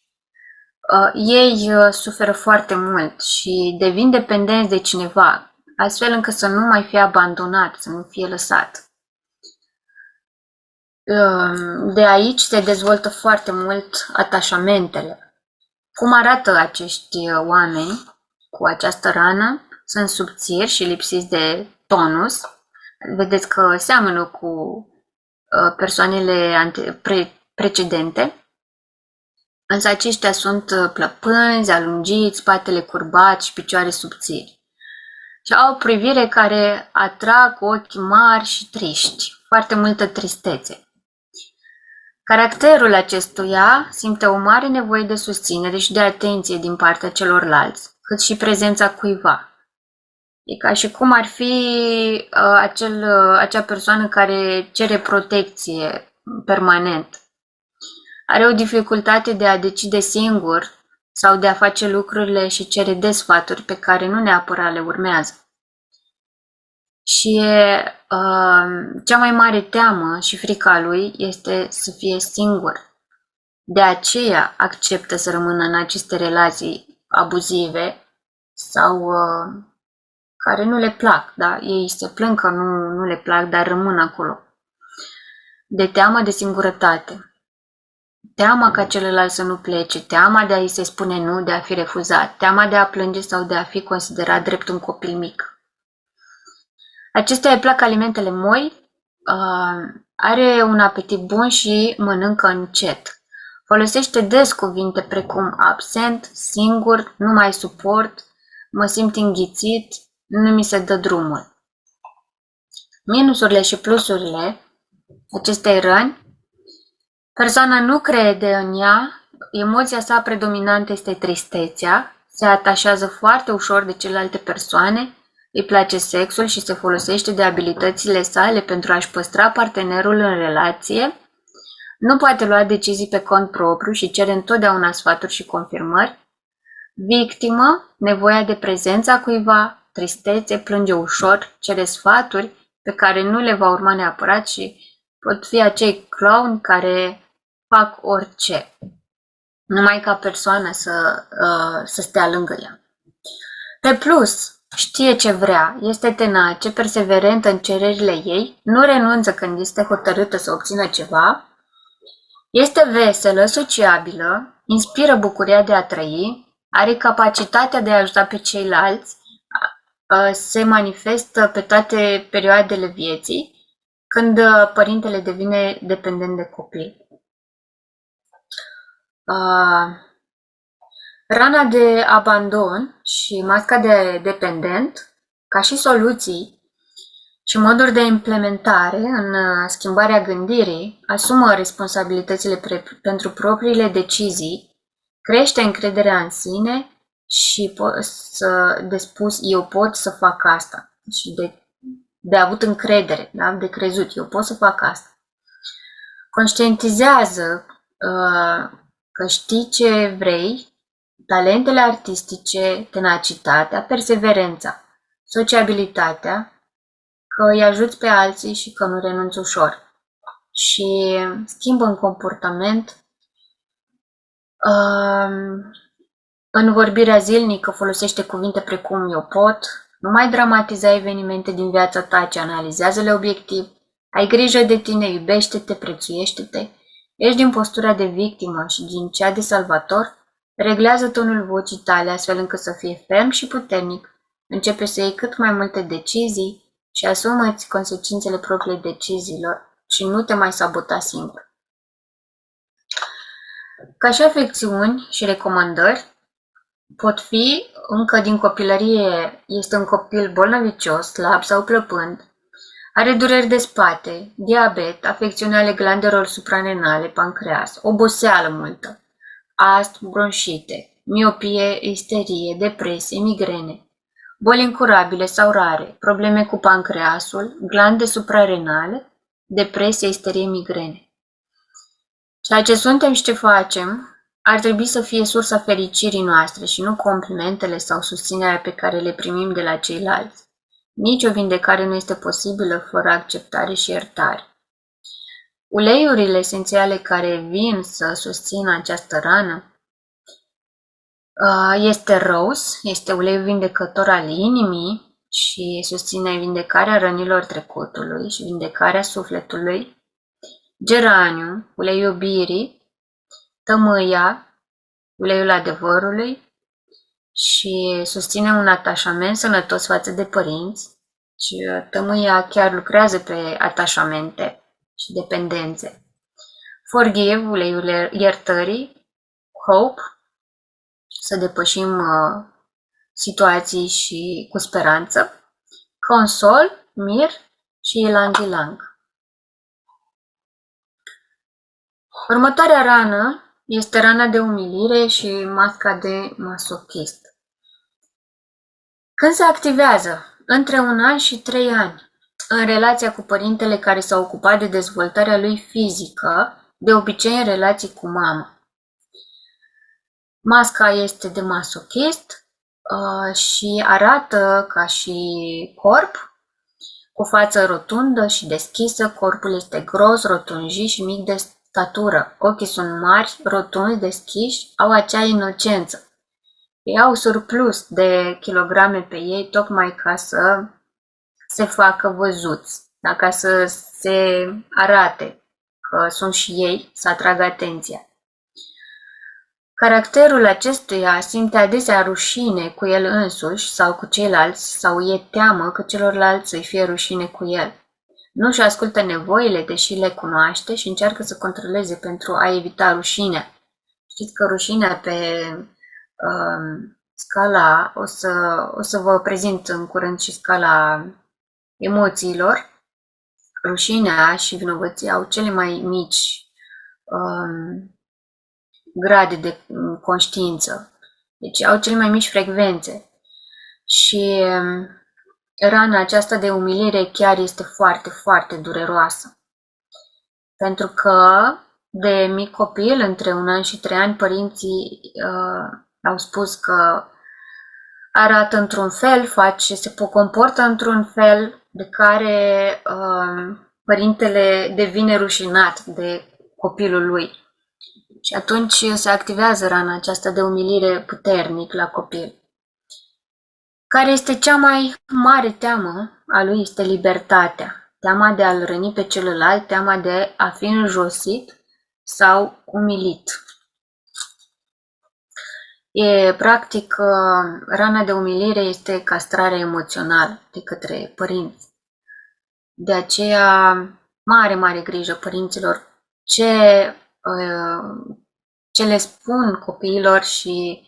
ei suferă foarte mult și devin dependenți de cineva, astfel încât să nu mai fie abandonat, să nu fie lăsat. De aici se dezvoltă foarte mult atașamentele. Cum arată acești oameni cu această rană? Sunt subțiri și lipsiți de tonus. Vedeți că seamănă cu persoanele precedente. Însă aceștia sunt plăpânzi, alungiți, spatele curbat și picioare subțiri. Și au o privire care atrag cu ochi mari și triști, foarte multă tristețe. Caracterul acestuia simte o mare nevoie de susținere și de atenție din partea celorlalți, cât și prezența cuiva. E ca și cum ar fi acea persoană care cere protecție permanent. Are o dificultate de a decide singur sau de a face lucrurile și cere des sfaturi pe care nu neapărat le urmează. Și cea mai mare teamă și frica lui este să fie singur. De aceea acceptă să rămână în aceste relații abuzive sau care nu le plac. Da? Ei se plâng că nu le plac, dar rămân acolo. De teamă de singurătate. Teama ca celălalt să nu plece, teama de a-i se spune nu, de a fi refuzat, teama de a plânge sau de a fi considerat drept un copil mic. Acestea îi plac alimentele moi, are un apetit bun și mănâncă încet. Folosește des cuvinte precum absent, singur, nu mai suport, mă simt înghițit, nu mi se dă drumul. Minusurile și plusurile acestei răni: persoana nu crede în ea, emoția sa predominantă este tristețea, se atașează foarte ușor de celelalte persoane, îi place sexul și se folosește de abilitățile sale pentru a-și păstra partenerul în relație, nu poate lua decizii pe cont propriu și cere întotdeauna sfaturi și confirmări. Victimă, nevoia de prezența cuiva, tristețe, plânge ușor, cere sfaturi pe care nu le va urma neapărat și pot fi acei clown care fac orice, numai ca persoană să stea lângă ea. Pe plus, știe ce vrea, este tenace, perseverentă în cererile ei, nu renunță când este hotărâtă să obțină ceva, este veselă, sociabilă, inspiră bucuria de a trăi, are capacitatea de a ajuta pe ceilalți, se manifestă pe toate perioadele vieții, când părintele devine dependent de copil. Rana de abandon și masca de dependent, ca și soluții și moduri de implementare în schimbarea gândirii, asumă responsabilitățile pentru propriile decizii, crește încrederea în sine și de spus eu pot să fac asta și de avut încredere, da? De crezut eu pot să fac asta. Conștientizează că știi ce vrei, talentele artistice, tenacitatea, perseverența, sociabilitatea, că îi ajuți pe alții și că nu renunți ușor. Și schimbă în comportament, în vorbirea zilnică folosește cuvinte precum eu pot, nu mai dramatiza evenimente din viața ta, ci analizează-le obiectiv, ai grijă de tine, iubește-te, prețuiește-te, ești din postura de victimă și din cea de salvator, reglează tonul vocii tale astfel încât să fie ferm și puternic, începe să iei cât mai multe decizii, și asumă-ți consecințele propriile deciziilor și nu te mai sabota singur. Ca și afecțiuni și recomandări pot fi încă din copilărie, este un copil bolnăvicios, slab sau plăpând, are dureri de spate, diabet, afecțiuni ale glandelor suprarenale, pancreas, oboseală multă, astm, bronșite, miopie, isterie, depresie, migrene, boli incurabile sau rare, probleme cu pancreasul, glande suprarenale, depresie, isterie, migrene. Ceea ce suntem și ce facem ar trebui să fie sursa fericirii noastre și nu complimentele sau susținerea pe care le primim de la ceilalți. Nici o vindecare nu este posibilă fără acceptare și iertare. Uleiurile esențiale care vin să susțină această rană este rose, este uleiul vindecător al inimii și susține vindecarea rănilor trecutului și vindecarea sufletului. Geraniu, uleiul iubirii, tămâia, uleiul adevărului și susține un atașament sănătos față de părinți. Și tămâia chiar lucrează pe atașamente și dependențe. Forgive, uleiul iertării, hope, să depășim situații și cu speranță, consol, mir și ylang ylang. Următoarea rană este rana de umilire și masca de masochist. Când se activează? Între 1 an și 3 ani, în relația cu părintele care s-a ocupat de dezvoltarea lui fizică, de obicei în relații cu mama. Masca este de masochist și arată ca și corp, cu față rotundă și deschisă, corpul este gros, rotunjit și mic de statură. Ochii sunt mari, rotunzi, deschiși, au acea inocență. Ei au surplus de kilograme pe ei tocmai ca să se facă văzuți, da? Ca să se arate că sunt și ei, să atragă atenția. Caracterul acestuia simte adesea rușine cu el însuși sau cu ceilalți sau e teamă că celorlalți să-i fie rușine cu el. Nu-și ascultă nevoile, deși le cunoaște și încearcă să controleze pentru a evita rușinea. Știți că rușinea pe scala, o să vă prezint în curând și scala emoțiilor. Rușinea și vinovăția au cele mai mici grade de conștiință. Deci au cele mai mici frecvențe. Și rana aceasta de umilire chiar este foarte, foarte dureroasă. Pentru că de mic copil, între 1 an și 3 ani, părinții au spus că arată într-un fel, se comportă într-un fel de care părintele devine rușinat de copilul lui. Și atunci se activează rana aceasta de umilire puternic la copil. Care este cea mai mare teamă a lui este libertatea. Teama de a-l răni pe celălalt, teama de a fi înjosit sau umilit. Practic, rana de umilire este castrarea emoțională de către părinți. De aceea, mare grijă părinților ce le spun copiilor și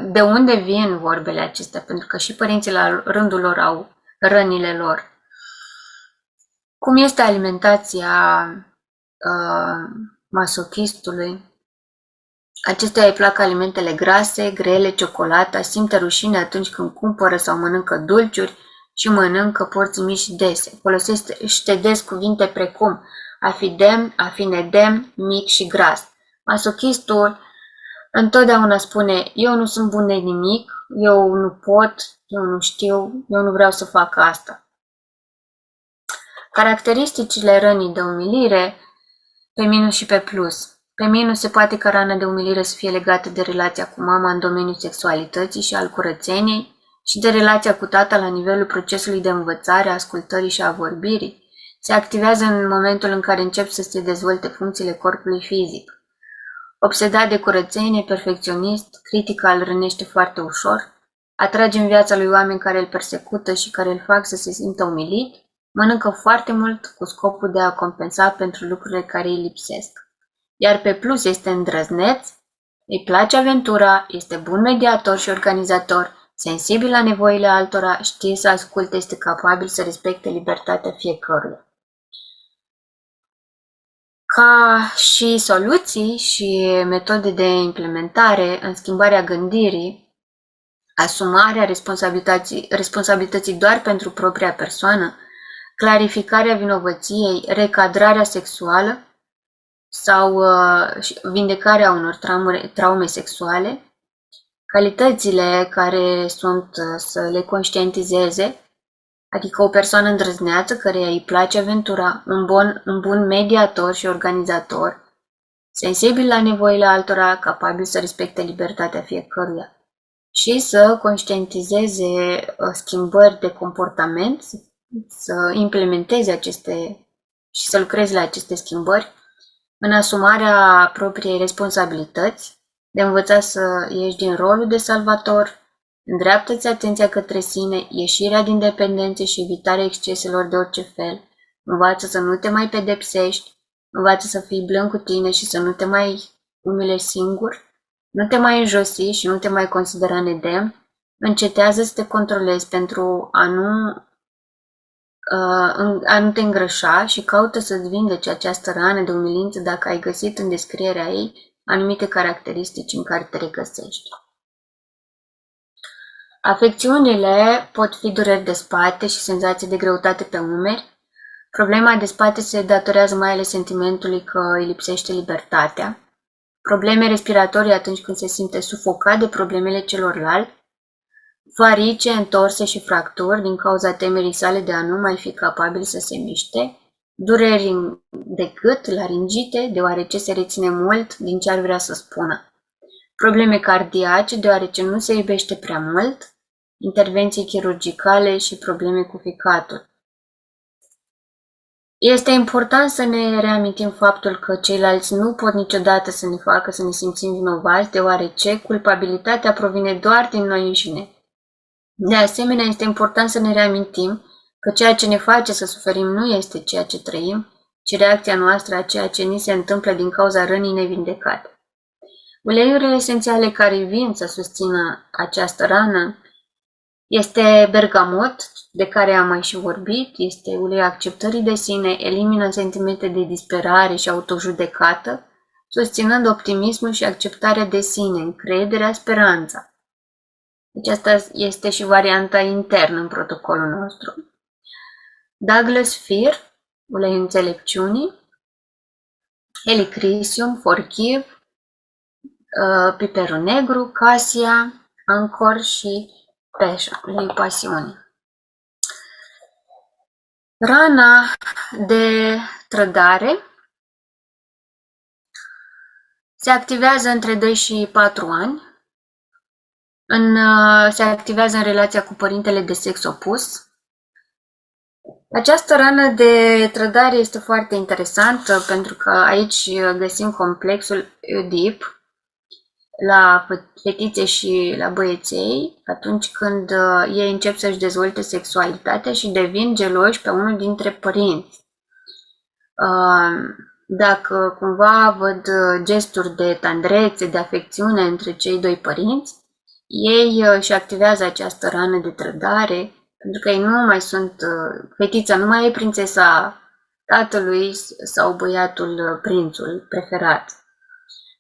de unde vin vorbele acestea, pentru că și părinții la rândul lor au rănile lor. Cum este alimentația masochistului? Acestuia îi plac alimentele grase, grele, ciocolata, simte rușine atunci când cumpără sau mănâncă dulciuri și mănâncă porții mici și dese. Folosește des cuvinte precum a fi demn, a fi nedemn, mic și gras. Masochistul întotdeauna spune, eu nu sunt bun de nimic, eu nu pot, eu nu știu, eu nu vreau să fac asta. Caracteristicile rănii de umilire, pe minus și pe plus. Pe minus se poate ca rana de umilire să fie legată de relația cu mama în domeniul sexualității și al curățeniei și de relația cu tata la nivelul procesului de învățare, a ascultării și a vorbirii. Se activează în momentul în care încep să se dezvolte funcțiile corpului fizic. Obsedat de curățenie, perfecționist, critica îl rănește foarte ușor. atrage în viața lui oameni care îl persecută și care îl fac să se simtă umilit, mănâncă foarte mult cu scopul de a compensa pentru lucrurile care îi lipsesc. Iar pe plus este îndrăzneț, îi place aventura, este bun mediator și organizator, sensibil la nevoile altora, știe să asculte, este capabil să respecte libertatea fiecăruia. Ca și soluții și metode de implementare în schimbarea gândirii, asumarea responsabilității doar pentru propria persoană, clarificarea vinovăției, recadrarea sexuală sau vindecarea unor traume sexuale, calitățile care sunt să le conștientizeze, adică o persoană îndrăzneață căreia îi place aventura, un bun mediator și organizator, sensibil la nevoile altora, capabil să respecte libertatea fiecăruia și să conștientizeze schimbări de comportament, să implementeze aceste și să lucreze la aceste schimbări în asumarea propriei responsabilități, de a învăța să ieși din rolul de salvator, îndreaptă-ți atenția către sine, ieșirea din dependențe și evitarea exceselor de orice fel, învață să nu te mai pedepsești, învață să fii blând cu tine și să nu te mai umile singur, nu te mai înjosi și nu te mai considera nedemn, încetează să te controlezi pentru a nu te îngrășa și caută să-ți vindeci această rană de umilință dacă ai găsit în descrierea ei anumite caracteristici în care te regăsești. Afecțiunile pot fi dureri de spate și senzații de greutate pe umeri. Problema de spate se datorează mai ales sentimentului că îi lipsește libertatea. Probleme respiratorii atunci când se simte sufocat de problemele celorlalți. Varice, întorse și fracturi din cauza temerii sale de a nu mai fi capabil să se miște. Dureri de gât, laringite, deoarece se reține mult din ce ar vrea să spună. Probleme cardiace, deoarece nu se iubește prea mult. Intervenții chirurgicale și probleme cu ficatul. Este important să ne reamintim faptul că ceilalți nu pot niciodată să ne facă să ne simțim vinovați, deoarece culpabilitatea provine doar din noi înșine. De asemenea, este important să ne reamintim că ceea ce ne face să suferim nu este ceea ce trăim, ci reacția noastră a ceea ce ni se întâmplă din cauza rănii nevindecate. Uleiurile esențiale care vin să susțină această rană este bergamot, de care am mai și vorbit, este uleiul acceptării de sine, elimină sentimente de disperare și autojudecată, susținând optimismul și acceptarea de sine, încrederea, speranța. Deci asta este și varianta internă în protocolul nostru. Douglas Fir, uleiul înțelepciunii, Helichrysum, Forgive, piperul negru, Cassia, Ancor și Passion, uleiul pasiunii. Rana de trădare se activează între 2 și 4 ani. Se activează în relația cu părintele de sex opus. Această rană de trădare este foarte interesantă pentru că aici găsim complexul Oedip la fetițe și la băieței atunci când ei încep să-și dezvolte sexualitatea și devin geloși pe unul dintre părinți. Dacă cumva văd gesturi de tandrețe, de afecțiune între cei doi părinți, ei își activează această rană de trădare, pentru că ei nu mai sunt, fetița nu mai e prințesa tatălui sau băiatul, prințul preferat.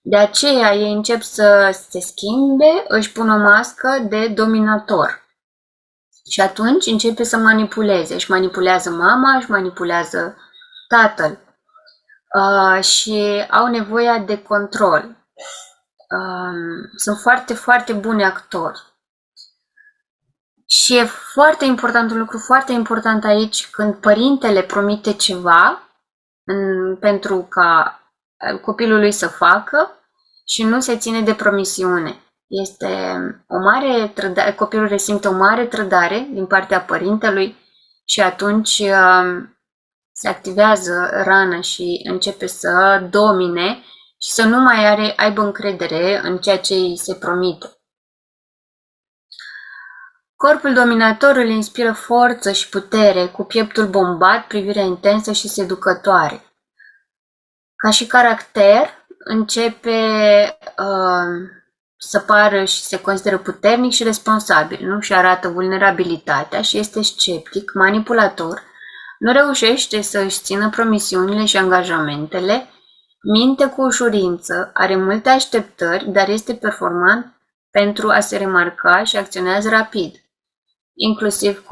De aceea ei încep să se schimbe, își pun o mască de dominator. Și atunci începe să manipuleze. Își manipulează mama, își manipulează tatăl. Și au nevoie de control. Sunt foarte, foarte buni actori. Și e foarte important, un lucru foarte important aici, când părintele promite ceva pentru ca copilul lui să facă și nu se ține de promisiune. Este o mare trădare, copilul resimte o mare trădare din partea părintelui și atunci se activează rana și începe să domine și să nu mai aibă încredere în ceea ce îi se promite. Corpul dominator îl inspiră forță și putere, cu pieptul bombat, privirea intensă și seducătoare. Ca și caracter, începe să pară și se consideră puternic și responsabil, nu? Și arată vulnerabilitatea și este sceptic, manipulator, nu reușește să își țină promisiunile și angajamentele, minte cu ușurință, are multe așteptări, dar este performant pentru a se remarca și acționează rapid. Inclusiv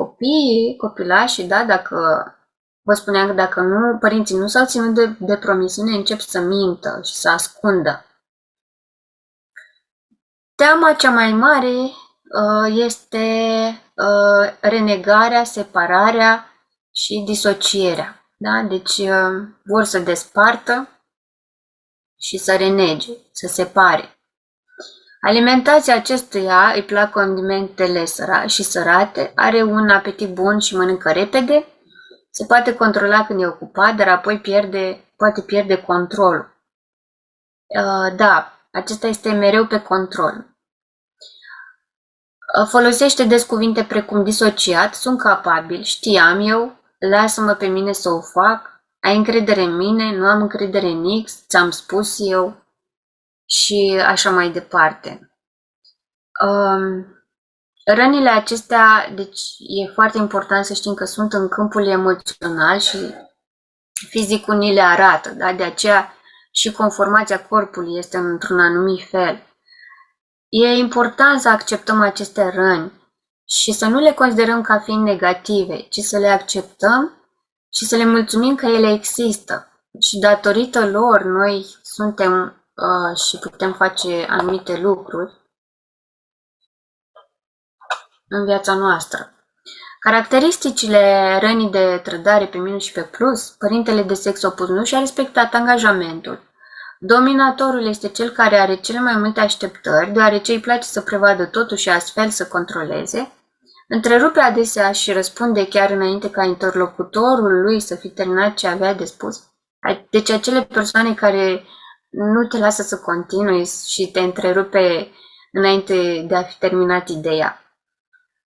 copilașii, da, dacă vă spuneam că dacă nu, părinții nu s-au ținut de promisiune, încep să mintă și să ascundă. Teama cea mai mare este renegarea, separarea și disocierea. Da? Deci vor să despartă și să renege, să separe. Alimentația acestuia îi plac condimentele și sărate, are un apetit bun și mănâncă repede, se poate controla când e ocupat, dar apoi poate pierde controlul. Da, acesta este mereu pe control. Folosește des cuvinte precum disociat, sunt capabil, știam eu, lasă-mă pe mine să o fac, ai încredere în mine, nu am încredere în X, ți-am spus eu și așa mai departe. Rănile acestea, deci e foarte important să știm că sunt în câmpul emoțional și fizicul ni le arată, da? De aceea și conformația corpului este într-un anumit fel. E important să acceptăm aceste răni și să nu le considerăm ca fiind negative, ci să le acceptăm și să le mulțumim că ele există. Și datorită lor noi suntem și putem face anumite lucruri în viața noastră. Caracteristicile rănii de trădare pe minus și pe plus: părintele de sex opus nu și-a respectat angajamentul. Dominatorul este cel care are cele mai multe așteptări, deoarece îi place să prevadă totul și astfel să controleze. Întrerupe adesea și răspunde chiar înainte ca interlocutorul lui să fi terminat ce avea de spus. Deci acele persoane care nu te lasă să continui și te întrerupe înainte de a fi terminat ideea.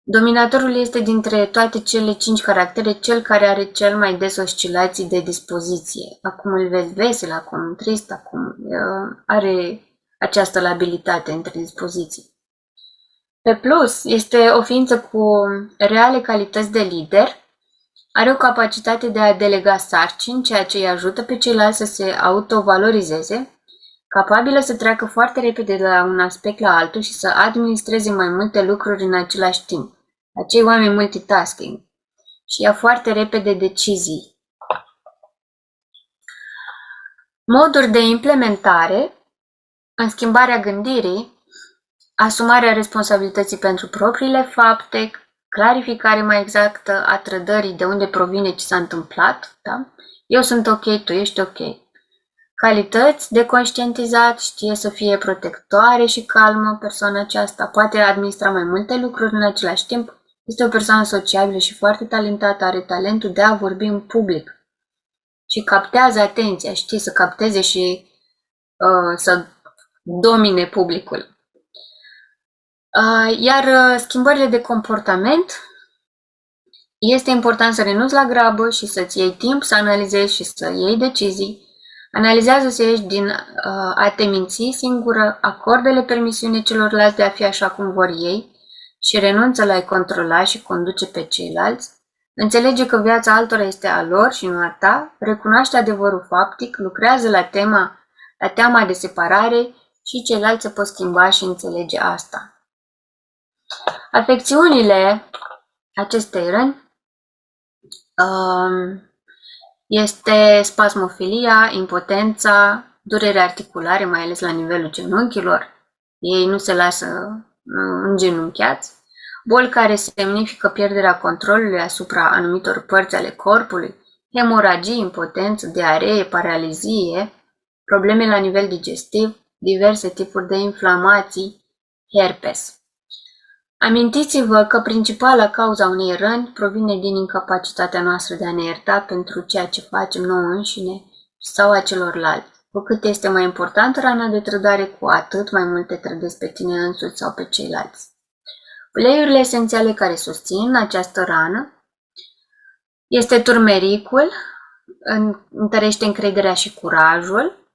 Dominatorul este dintre toate cele 5 caractere cel care are cel mai des oscilații de dispoziție. Acum îl vezi vesel, acum trist, acum are această labilitate între dispoziții. Pe plus, este o ființă cu reale calități de lider, are o capacitate de a delega sarcini, ceea ce îi ajută pe ceilalți să se autovalorizeze, capabilă să treacă foarte repede de la un aspect la altul și să administreze mai multe lucruri în același timp. Acei oameni multitasking și ia foarte repede decizii. Moduri de implementare: în schimbarea gândirii, asumarea responsabilității pentru propriile fapte, clarificare mai exactă a trădării, de unde provine ce s-a întâmplat, da? Eu sunt ok, tu ești ok. Calități de conștientizat, știe să fie protectoare și calmă persoana aceasta, poate administra mai multe lucruri în același timp, este o persoană sociabilă și foarte talentată, are talentul de a vorbi în public și captează atenția, știe să capteze și să domine publicul. Iar schimbările de comportament, este important să renunți la grabă și să-ți iei timp să analizezi și să iei decizii. Analizează să ieși din a te minți singură, acordă-le permisiune celorlalți de a fi așa cum vor ei și renunță la a-i controla și conduce pe ceilalți. Înțelege că viața altora este a lor și nu a ta, recunoaște adevărul faptic, lucrează la teama de separare și ceilalți se pot schimba și înțelege asta. Afecțiunile acestei răni este spasmofilia, impotența, durere articulare, mai ales la nivelul genunchilor. Ei nu se lasă îngenunchiați. Boli care semnifică pierderea controlului asupra anumitor părți ale corpului, hemoragii, impotență, diaree, paralizie, probleme la nivel digestiv, diverse tipuri de inflamații, herpes. Amintiți-vă că principala cauza unei răni provine din incapacitatea noastră de a ne ierta pentru ceea ce facem nouă înșine sau a celorlalți. Cu cât este mai importantă rana de trădare, cu atât mai mult te trădezi pe tine însuți sau pe ceilalți. Uleiurile esențiale care susțin această rană este turmericul, întărește încrederea și curajul,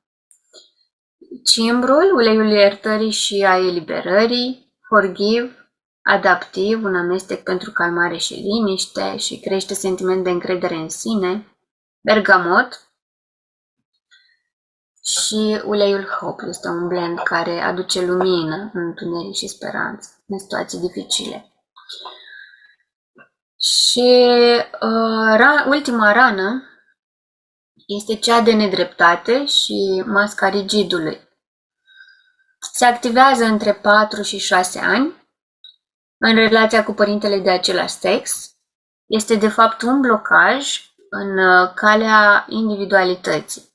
cimbrul, uleiul iertării și a eliberării, forgive, adaptiv, un amestec pentru calmare și liniște și crește sentiment de încredere în sine, bergamot și uleiul hope, este un blend care aduce lumină în întuneric și speranță în situații dificile. Și ultima rană este cea de nedreptate și masca rigidului. Se activează între 4 și 6 ani în relația cu părintele de același sex. Este de fapt un blocaj în calea individualității.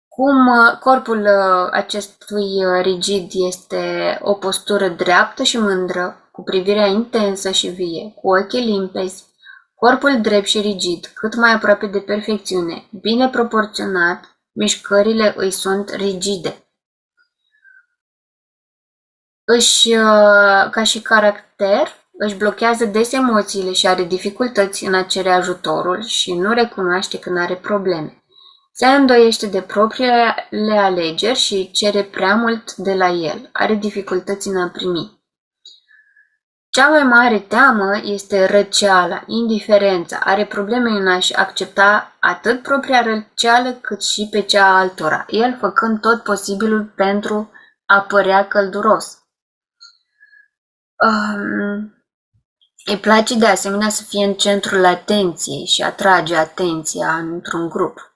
Cum corpul acestui rigid este o postură dreaptă și mândră, cu privirea intensă și vie, cu ochii limpezi, corpul drept și rigid, cât mai aproape de perfecțiune, bine proporționat, mișcările îi sunt rigide. Ca și caracter, își blochează des emoțiile și are dificultăți în a cere ajutorul și nu recunoaște când are probleme. Se îndoiește de propriile alegeri și cere prea mult de la el. Are dificultăți în a primi. Cea mai mare teamă este răceala, indiferența. Are probleme în a-și accepta atât propria răceală cât și pe cea a altora, el făcând tot posibilul pentru a părea călduros. Îi place de asemenea să fie în centrul atenției și atrage atenția într-un grup.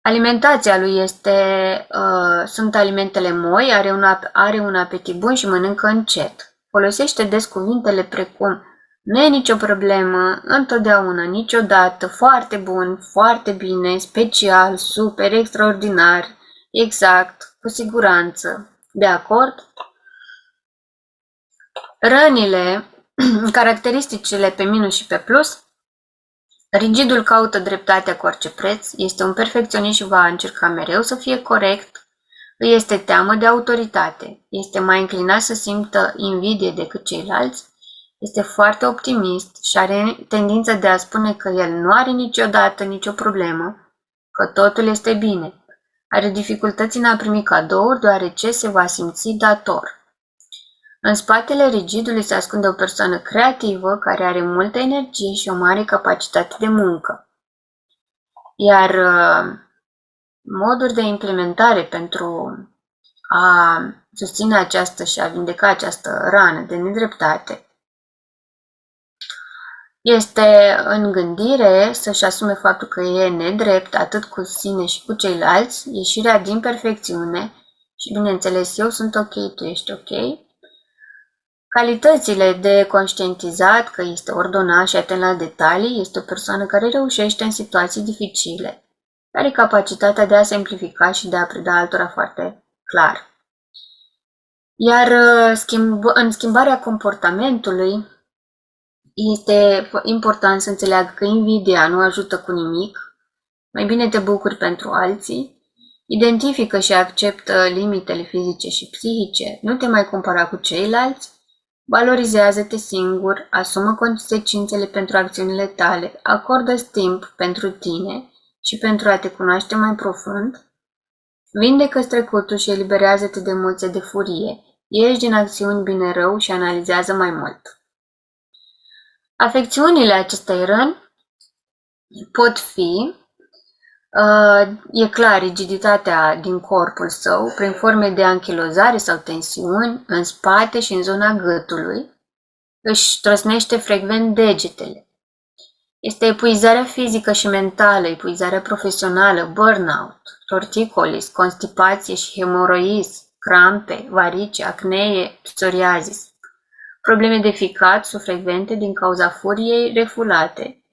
Alimentația lui sunt alimentele moi, are un apetit bun și mănâncă încet. Folosește des cuvintele precum nu e nicio problemă, întotdeauna, niciodată, foarte bun, foarte bine, special, super, extraordinar, exact, cu siguranță, de acord? Rănile, caracteristicile pe minus și pe plus. Rigidul caută dreptatea cu orice preț, este un perfecționist și va încerca mereu să fie corect, îi este teamă de autoritate, este mai înclinat să simtă invidie decât ceilalți, este foarte optimist și are tendința de a spune că el nu are niciodată nicio problemă, că totul este bine. Are dificultăți în a primi cadouri deoarece se va simți dator. În spatele rigidului se ascunde o persoană creativă care are multă energie și o mare capacitate de muncă. Iar moduri de implementare pentru a susține această și a vindeca această rană de nedreptate este în gândire să-și asume faptul că e nedrept atât cu sine și cu ceilalți, ieșirea din perfecțiune și, bineînțeles, eu sunt ok, tu ești ok. Calitățile de conștientizat că este ordonat și atent la detalii, este o persoană care reușește în situații dificile, are capacitatea de a simplifica și de a preda altora foarte clar. Iar în schimbarea comportamentului este important să înțeleagă că invidia nu ajută cu nimic, mai bine te bucuri pentru alții, identifică și acceptă limitele fizice și psihice, nu te mai compara cu ceilalți, valorizează-te singur, asumă consecințele pentru acțiunile tale, acordă-ți timp pentru tine și pentru a te cunoaște mai profund, vindecă-ți trecutul și eliberează-te de emoție de furie, ieși din acțiuni bine-rău și analizează mai mult. Afecțiunile acestei răni pot fi, e clar, rigiditatea din corpul său, prin forme de anchilozare sau tensiuni în spate și în zona gâtului, își trosnește frecvent degetele. Este epuizarea fizică și mentală, epuizarea profesională, burnout, torticolis, constipație și hemoroizi, crampe, varice, acnee, psoriazis. Probleme de ficat sunt frecvente din cauza furiei refulate.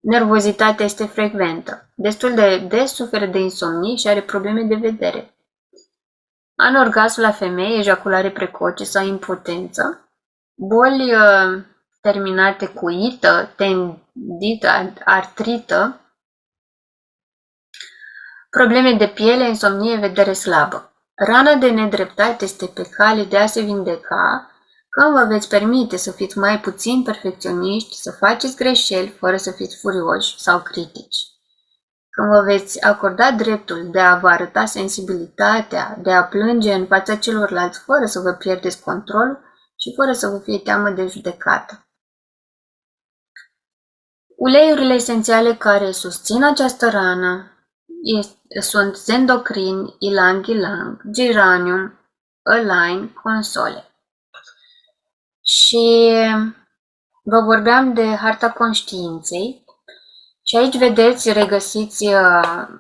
Nervozitatea este frecventă. Destul de des suferă de insomnie și are probleme de vedere. Anorgasm la femei, ejaculare precoce sau impotență. Boli terminate cu ită, tendită, artrită. Probleme de piele, insomnie, vedere slabă. Rana de nedreptate este pe cale de a se vindeca Când vă veți permite să fiți mai puțin perfecționiști, să faceți greșeli fără să fiți furioși sau critici. Când vă veți acorda dreptul de a vă arăta sensibilitatea, de a plânge în fața celorlalți fără să vă pierdeți controlul și fără să vă fie teamă de judecată. Uleiurile esențiale care susțin această rană sunt zendocrin, ilang-ilang, geranium, align, console. Și vă vorbeam de harta conștiinței și aici vedeți, regăsiți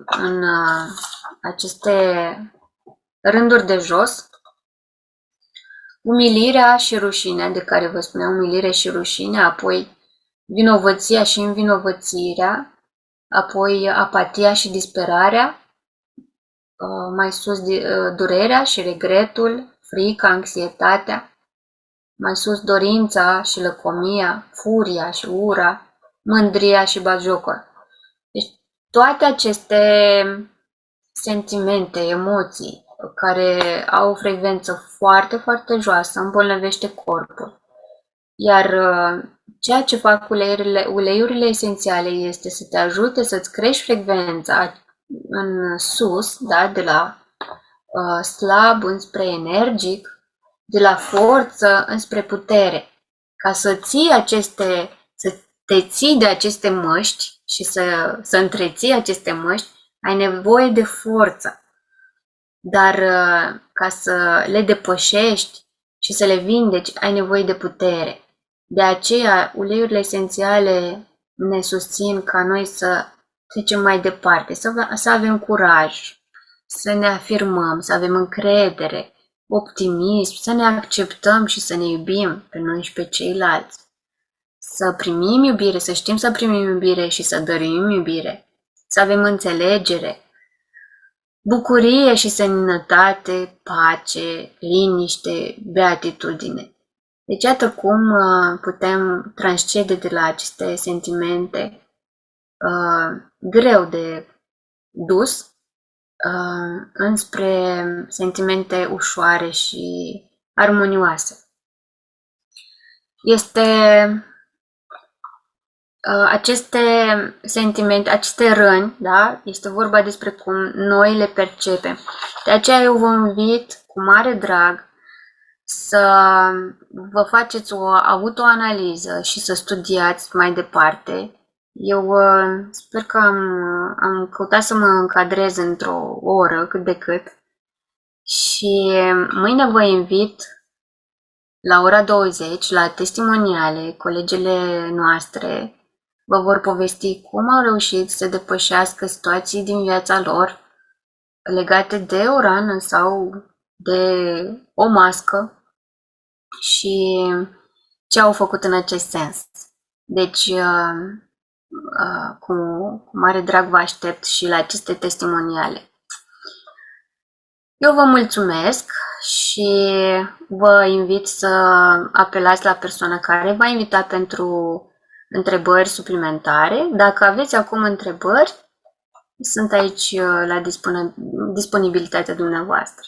în aceste rânduri de jos umilirea și rușinea, de care vă spuneam, umilire și rușine, apoi vinovăția și învinovățirea, apoi apatia și disperarea, mai sus durerea și regretul, frica, anxietatea, mai sus dorința și lăcomia, furia și ura, mândria și batjocura. Deci toate aceste sentimente, emoții care au o frecvență foarte, foarte joasă îmbolnăvește corpul. Iar ceea ce fac uleiurile esențiale este să te ajute să-ți crești frecvența în sus, da, de la slab înspre energic, de la forță înspre putere. Ca să te ții de aceste măști și să întreții aceste măști, ai nevoie de forță. Dar ca să le depășești și să le vindeci, ai nevoie de putere. De aceea, uleiurile esențiale ne susțin ca noi să trecem mai departe, să avem curaj, să ne afirmăm, să avem încredere, optimism, să ne acceptăm și să ne iubim pe noi și pe ceilalți. Să primim iubire, să știm să primim iubire și să dăruim iubire. Să avem înțelegere, bucurie și seninătate, pace, liniște, beatitudine. Deci iată cum putem transcede de la aceste sentimente greu de dus înspre sentimente ușoare și armonioase. Aceste sentimente, aceste răni, da? Este vorba despre cum noi le percepem. De aceea eu vă invit cu mare drag să vă faceți o autoanaliză și să studiați mai departe. Eu sper că am căutat să mă încadrez într-o oră cât de cât și mâine vă invit la ora 20 la testimoniale. Colegele noastre vă vor povesti cum au reușit să depășească situații din viața lor legate de o rană sau de o mască și ce au făcut în acest sens. Deci, cu mare drag vă aștept și la aceste testimoniale. Eu vă mulțumesc și vă invit să apelați la persoana care v-a invitat pentru întrebări suplimentare. Dacă aveți acum întrebări, sunt aici la disponibilitatea dumneavoastră.